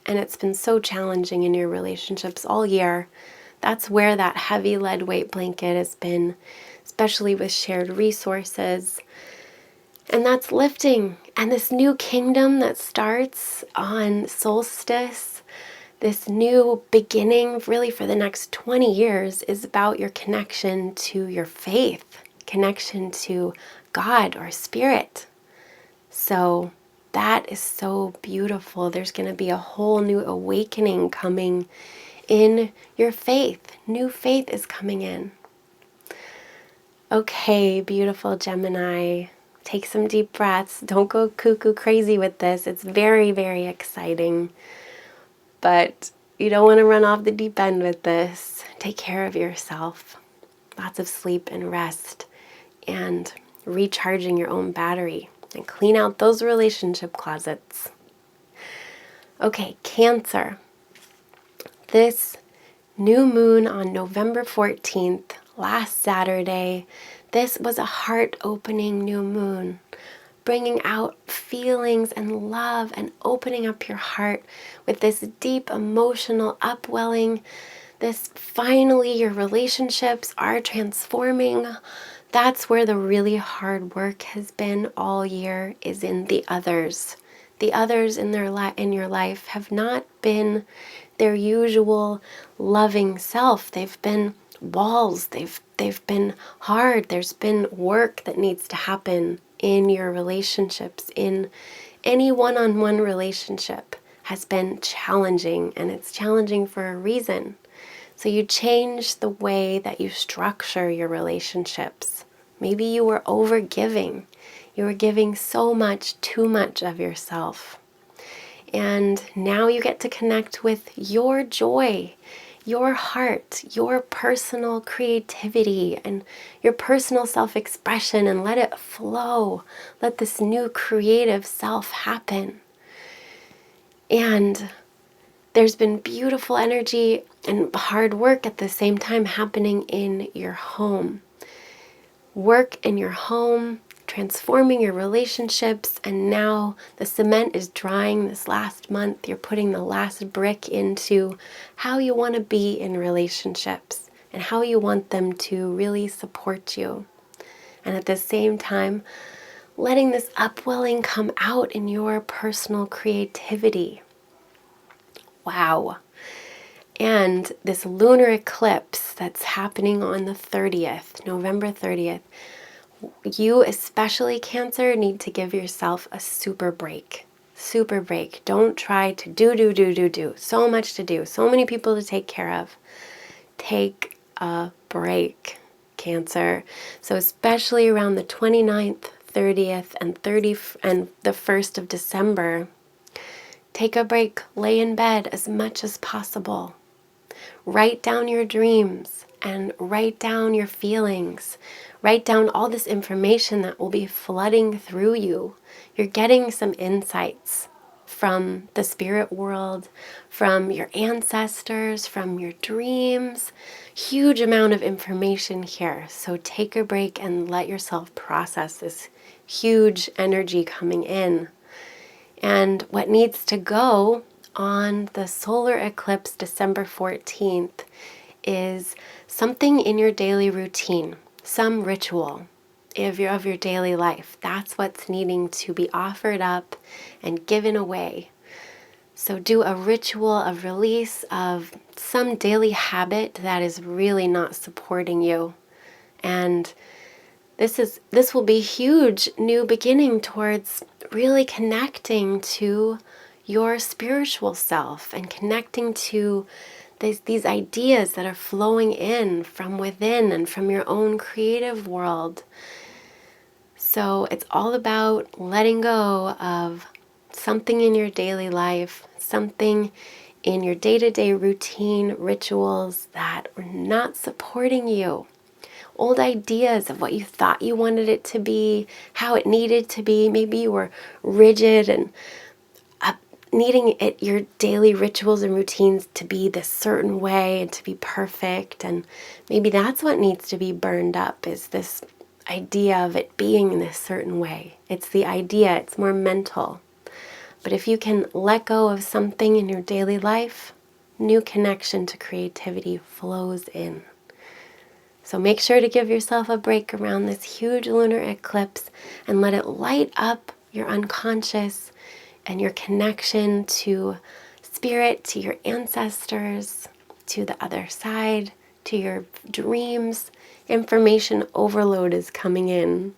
And it's been so challenging in your relationships all year. That's where that heavy lead weight blanket has been, especially with shared resources. And that's lifting. And this new kingdom that starts on solstice, this new beginning really for the next 20 years is about your connection to your faith, connection to God or spirit. So that is so beautiful. There's going to be a whole new awakening coming in your faith. New faith is coming in. Okay, beautiful Gemini. Take some deep breaths. Don't go cuckoo crazy with this. It's very, very exciting. But you don't want to run off the deep end with this. Take care of yourself. lots of sleep and rest and recharging your own battery, and clean out those relationship closets. Okay, Cancer. This new moon on November 14th, last Saturday, this was a heart-opening new moon, bringing out feelings and love and opening up your heart with this deep emotional upwelling. This finally, your relationships are transforming. That's where the really hard work has been all year, is in the others. The others in your life have not been their usual loving self. They've been walls. They've been hard. There's been work that needs to happen in your relationships. In any one-on-one relationship has been challenging, and it's challenging for a reason. So you change the way that you structure your relationships. Maybe you were over-giving. You were giving so much, too much of yourself. And now you get to connect with your joy, your heart, your personal creativity, and your personal self-expression, and let it flow. Let this new creative self happen. And there's been beautiful energy and hard work at the same time happening in your home. Work in your home, transforming your relationships, and now the cement is drying this last month. You're putting the last brick into how you want to be in relationships and how you want them to really support you. And at the same time, letting this upwelling come out in your personal creativity. Wow. And this lunar eclipse that's happening on the 30th, November 30th, you especially, Cancer, need to give yourself a super break. Super break. Don't try to do. So much to do. So many people to take care of. Take a break, Cancer. So especially around the 29th, 30th, and the 1st of December, take a break. Lay in bed as much as possible. Write down your dreams and write down your feelings. Write down all this information that will be flooding through you. You're getting some insights from the spirit world, from your ancestors, from your dreams. Huge amount of information here. So take a break and let yourself process this huge energy coming in. And what needs to go on the solar eclipse December 14th is something in your daily routine, some ritual of your daily life. That's what's needing to be offered up and given away. So do a ritual of release of some daily habit that is really not supporting you. And this will be a huge new beginning towards really connecting to your spiritual self and connecting to these ideas that are flowing in from within and from your own creative world. So it's all about letting go of something in your daily life, something in your day-to-day routine rituals that are not supporting you. Old ideas of what you thought you wanted it to be, how it needed to be. Maybe you were rigid and needing your daily rituals and routines to be this certain way and to be perfect. And maybe that's what needs to be burned up, is this idea of it being in this certain way. It's the idea, it's more mental. But if you can let go of something in your daily life, new connection to creativity flows in. So make sure to give yourself a break around this huge lunar eclipse and let it light up your unconscious and your connection to spirit, to your ancestors, to the other side, to your dreams. Information overload is coming in.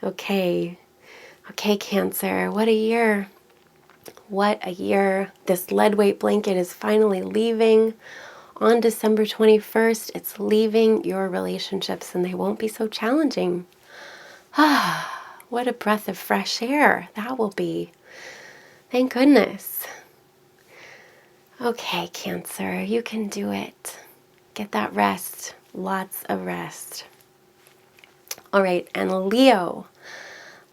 Okay, Cancer, what a year. What a year. This lead weight blanket is finally leaving. On December 21st, it's leaving your relationships and they won't be so challenging. What a breath of fresh air that will be. Thank goodness. Okay, Cancer, you can do it. Get that rest. lots of rest. All right, and Leo.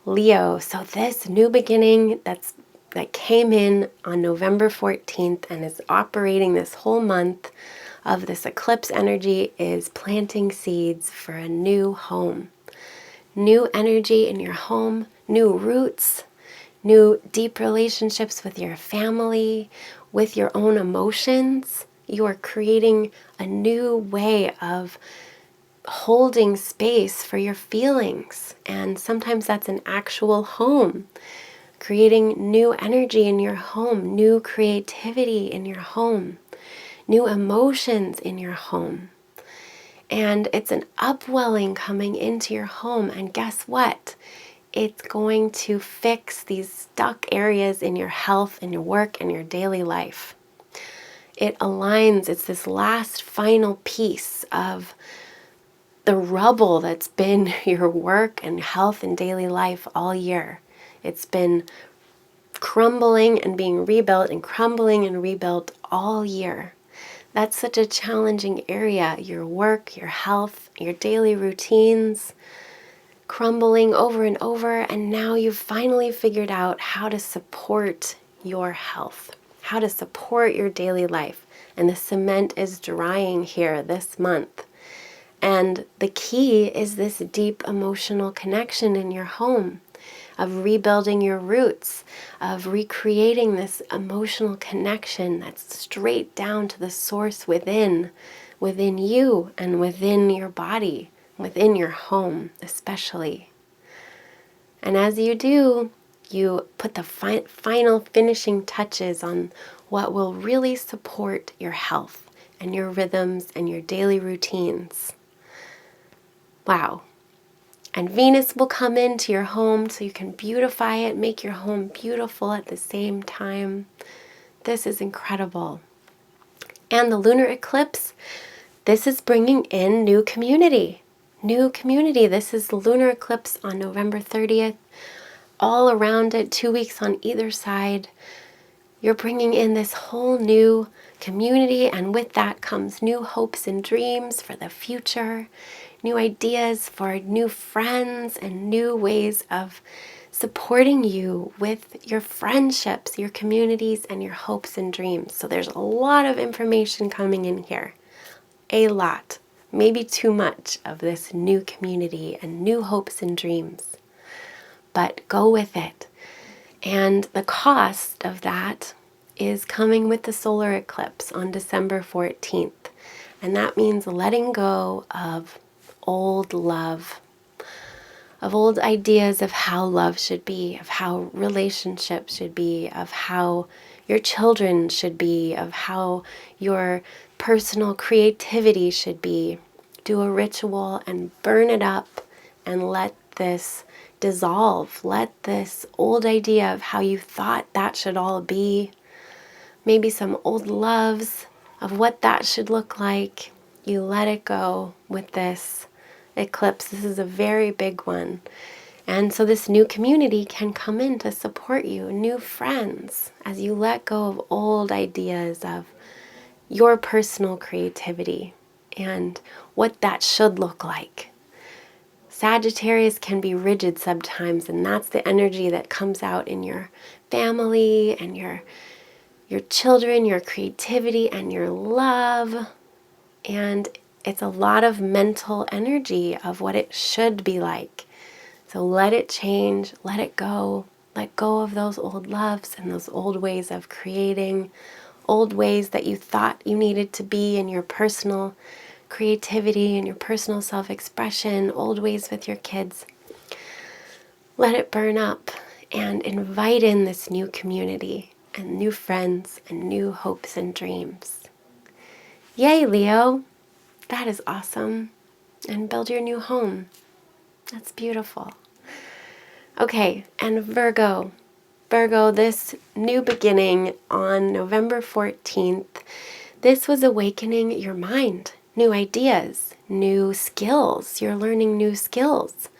Leo, so this new beginning that came in on November 14th and is operating this whole month of this eclipse energy is planting seeds for a new home. New energy in your home, new roots, new deep relationships with your family, with your own emotions. You are creating a new way of holding space for your feelings. And sometimes that's an actual home. Creating new energy in your home, new creativity in your home, new emotions in your home. And it's an upwelling coming into your home. And guess what? It's going to fix these stuck areas in your health and your work and your daily life. It aligns, it's this last final piece of the rubble that's been your work and health and daily life all year. It's been crumbling and being rebuilt and crumbling and rebuilt all year. That's such a challenging area. Your work, your health, your daily routines, crumbling over and over. And now you've finally figured out how to support your health, how to support your daily life. And the cement is drying here this month. And the key is this deep emotional connection in your home, of rebuilding your roots, of recreating this emotional connection that's straight down to the source within you and within your body, within your home especially. And as you do, you put the final finishing touches on what will really support your health and your rhythms and your daily routines. Wow. And Venus will come into your home so you can beautify it, make your home beautiful at the same time. This is incredible. And the lunar eclipse, this is bringing in new community. New community. This is the lunar eclipse on November 30th. All around it, 2 weeks on either side. You're bringing in this whole new community, and with that comes new hopes and dreams for the future, new ideas for new friends, and new ways of supporting you with your friendships, your communities, and your hopes and dreams. So there's a lot of information coming in here. A lot. Maybe too much of this new community and new hopes and dreams. But go with it. And the cost of that is coming with the solar eclipse on December 14th. And that means letting go of old love, of old ideas of how love should be, of how relationships should be, of how your children should be, of how your personal creativity should be. Do a ritual and burn it up and let this dissolve. Let this old idea of how you thought that should all be, maybe some old loves of what that should look like, you let it go with this eclipse. This is a very big one. And so this new community can come in to support you, new friends, as you let go of old ideas of your personal creativity and what that should look like. Sagittarius can be rigid sometimes, and that's the energy that comes out in your family and your children, your creativity and your love. And it's a lot of mental energy of what it should be like. So let it change, let it go. Let go of those old loves and those old ways of creating, old ways that you thought you needed to be in your personal creativity and your personal self-expression, old ways with your kids. Let it burn up and invite in this new community and new friends and new hopes and dreams. Yay, Leo! That is awesome. And build your new home. That's beautiful. Okay, and Virgo. Virgo, this new beginning on November 14th, this was awakening your mind. New ideas, new skills. You're learning new skills,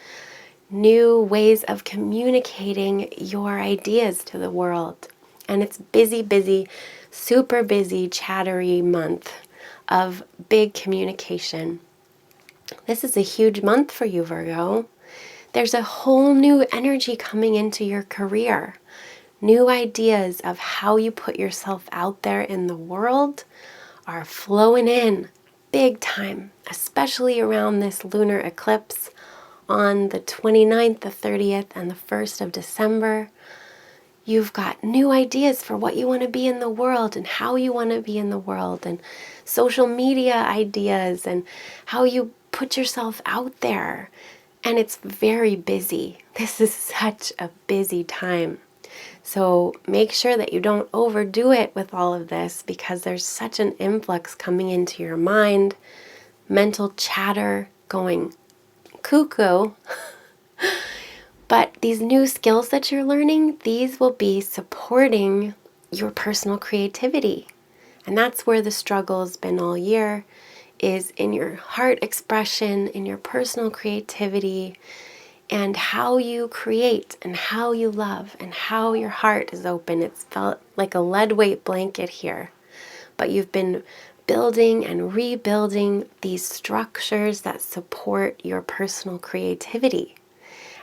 new ways of communicating your ideas to the world. And it's busy, super busy, chattery month of big communication. This is a huge month for you, Virgo. There's a whole new energy coming into your career. New ideas of how you put yourself out there in the world are flowing in big time, especially around this lunar eclipse on the 29th, the 30th, and the 1st of December. You've got new ideas for what you want to be in the world and how you want to be in the world, and social media ideas and how you put yourself out there. And it's very busy. This is such a busy time. So make sure that you don't overdo it with all of this, because there's such an influx coming into your mind, mental chatter going cuckoo. But these new skills that you're learning, these will be supporting your personal creativity. And that's where the struggle has been all year, is in your heart expression, in your personal creativity, and how you create and how you love and how your heart is open. It's felt like a lead weight blanket here. But you've been building and rebuilding these structures that support your personal creativity.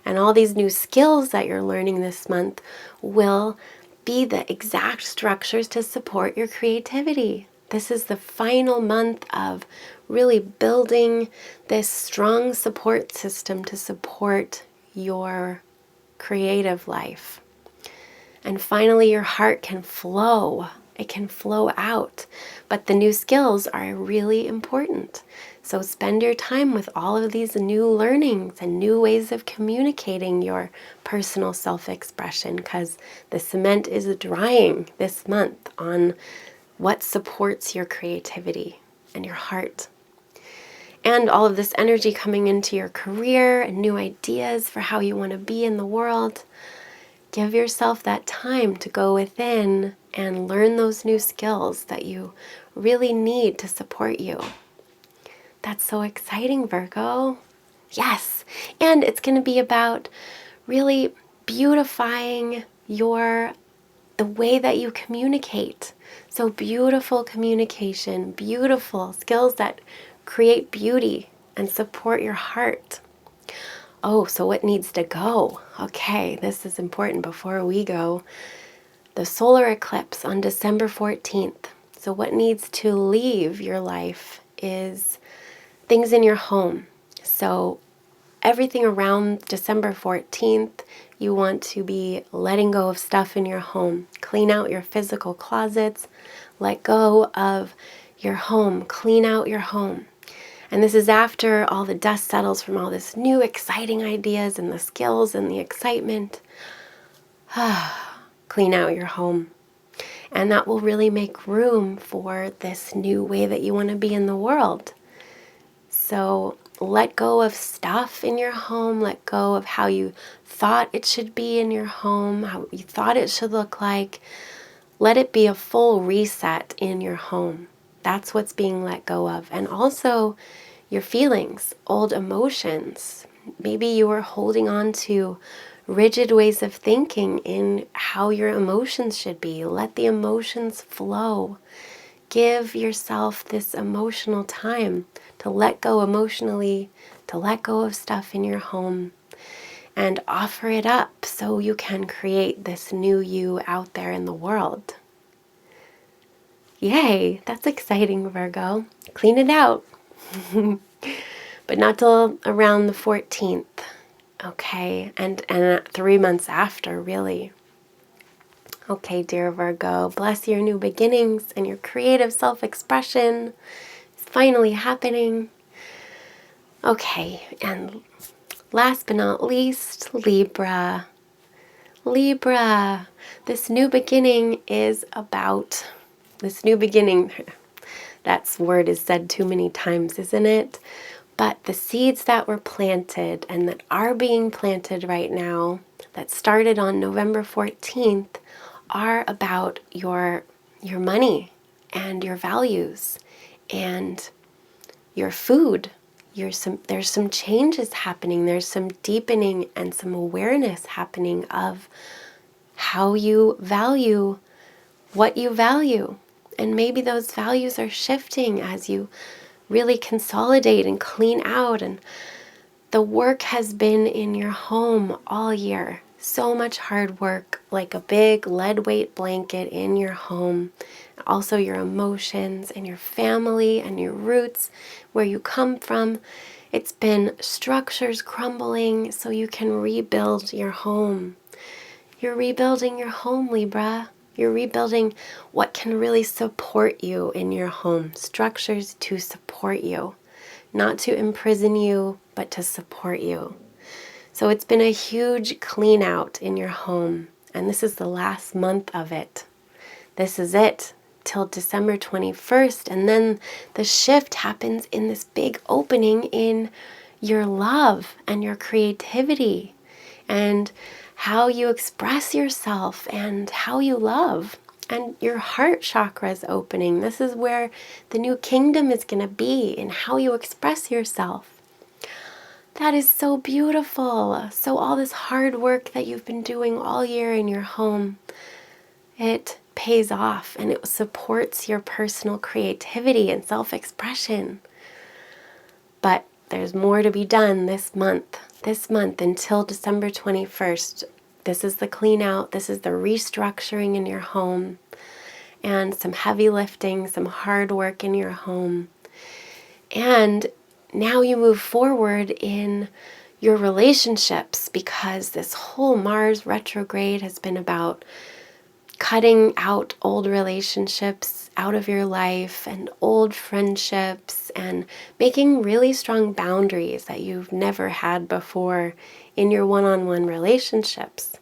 And all these new skills that you're learning this month will be the exact structures to support your creativity. This is the final month of really building this strong support system to support your creative life. And finally, your heart can flow. It can flow out. But the new skills are really important. So spend your time with all of these new learnings and new ways of communicating your personal self-expression, because the cement is drying this month on what supports your creativity and your heart. And all of this energy coming into your career and new ideas for how you want to be in the world. Give yourself that time to go within and learn those new skills that you really need to support you. That's so exciting, Virgo. Yes. And it's going to be about really beautifying the way that you communicate. So beautiful communication, beautiful skills that create beauty and support your heart. Oh, so what needs to go? Okay, this is important before we go. The solar eclipse on December 14th. So what needs to leave your life is things in your home. So everything around December 14th, you want to be letting go of stuff in your home. Clean out your physical closets. Let go of your home. Clean out your home. And this is after all the dust settles from all this new exciting ideas and the skills and the excitement. Clean out your home. And that will really make room for this new way that you want to be in the world. So let go of stuff in your home. Let go of how you thought it should be in your home, how you thought it should look like. Let it be a full reset in your home. That's what's being let go of. And also your feelings, old emotions. Maybe you were holding on to rigid ways of thinking in how your emotions should be. Let the emotions flow. Give yourself this emotional time to let go emotionally, to let go of stuff in your home, and offer it up so you can create this new you out there in the world. Yay, that's exciting, Virgo. Clean it out. But not till around the 14th, okay? And 3 months after, really. Okay, dear Virgo, bless your new beginnings and your creative self-expression. It's finally happening. Okay, and last but not least, Libra. Libra, this new beginning is about, this new beginning, that word is said too many times, isn't it? But the seeds that were planted and that are being planted right now, that started on November 14th, are about your money and your values and your food. There's some changes happening. There's some deepening and some awareness happening of how you value what you value. And maybe those values are shifting as you really consolidate and clean out. And the work has been in your home all year. So much hard work, like a big lead weight blanket in your home. Also your emotions and your family and your roots, where you come from. It's been structures crumbling so you can rebuild your home. You're rebuilding your home, Libra. You're rebuilding what can really support you in your home. Structures to support you, not to imprison you, but to support you. So it's been a huge clean out in your home, and this is the last month of it. This is it till December 21st, and then the shift happens in this big opening in your love and your creativity and how you express yourself and how you love. And your heart chakra is opening. This is where the new kingdom is going to be, in how you express yourself. That is so beautiful. So all this hard work that you've been doing all year in your home, it pays off, and it supports your personal creativity and self-expression. But there's more to be done this month until December 21st. This is the clean out. This is the restructuring in your home, and some heavy lifting, some hard work in your home. And now you move forward in your relationships, because this whole Mars retrograde has been about cutting out old relationships out of your life and old friendships, and making really strong boundaries that you've never had before in your one-on-one relationships.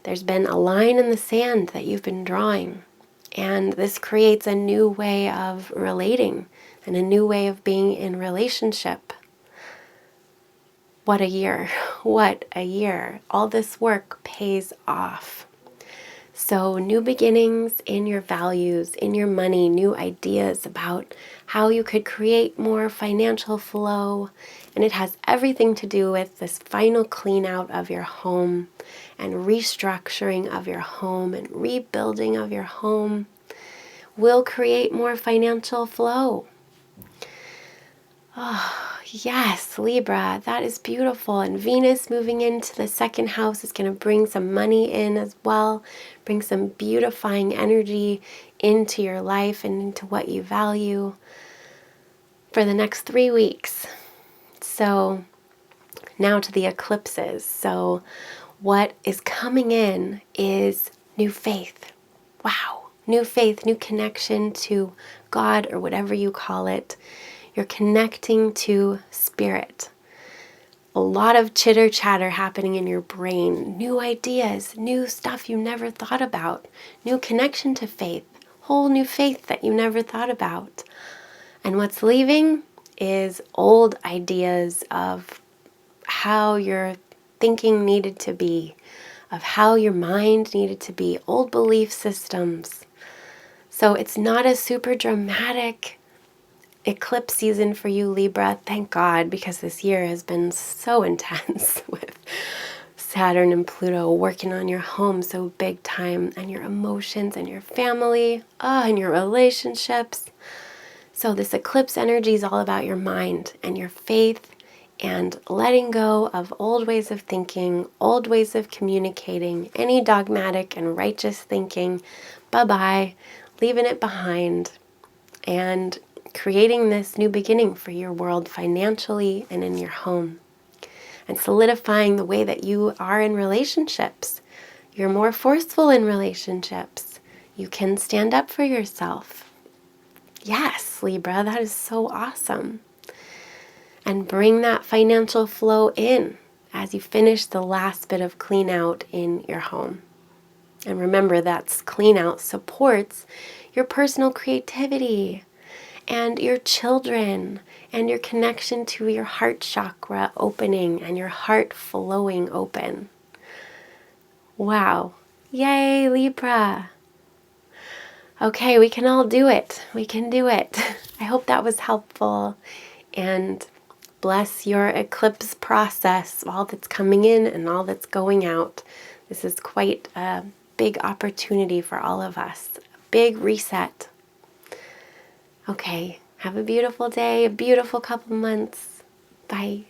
There's been a line in the sand that you've been drawing, and this creates a new way of relating and a new way of being in relationship. What a year. What a year. All this work pays off. So new beginnings in your values, in your money, new ideas about how you could create more financial flow. And it has everything to do with this final clean out of your home and restructuring of your home and rebuilding of your home will create more financial flow. Oh, yes, Libra, that is beautiful. And Venus moving into the second house is going to bring some money in as well, bring some beautifying energy into your life and into what you value for the next 3 weeks. So now to the eclipses. So what is coming in is new faith. Wow, new faith, new connection to God, or whatever you call it. You're connecting to spirit. A lot of chitter chatter happening in your brain. New ideas, new stuff you never thought about. New connection to faith. Whole new faith that you never thought about. And what's leaving is old ideas of how your thinking needed to be, of how your mind needed to be, old belief systems. So it's not a super dramatic eclipse season for you, Libra. Thank God, because this year has been so intense with Saturn and Pluto working on your home so big time, and your emotions and your family, and your relationships. So this eclipse energy is all about your mind and your faith, and letting go of old ways of thinking, old ways of communicating, any dogmatic and righteous thinking. Bye-bye, leaving it behind, and creating this new beginning for your world financially and in your home, and solidifying the way that you are in relationships. You're more forceful in relationships. You can stand up for yourself. Yes, Libra, that is so awesome. And bring that financial flow in as you finish the last bit of clean out in your home. And remember, that clean out supports your personal creativity and your children, and your connection to your heart chakra opening and your heart flowing open. Wow. Yay, Libra. Okay, we can all do it. We can do it. I hope that was helpful, and bless your eclipse process, all that's coming in and all that's going out. This is quite a big opportunity for all of us. A big reset. Okay, Have a beautiful day, a beautiful couple months. Bye.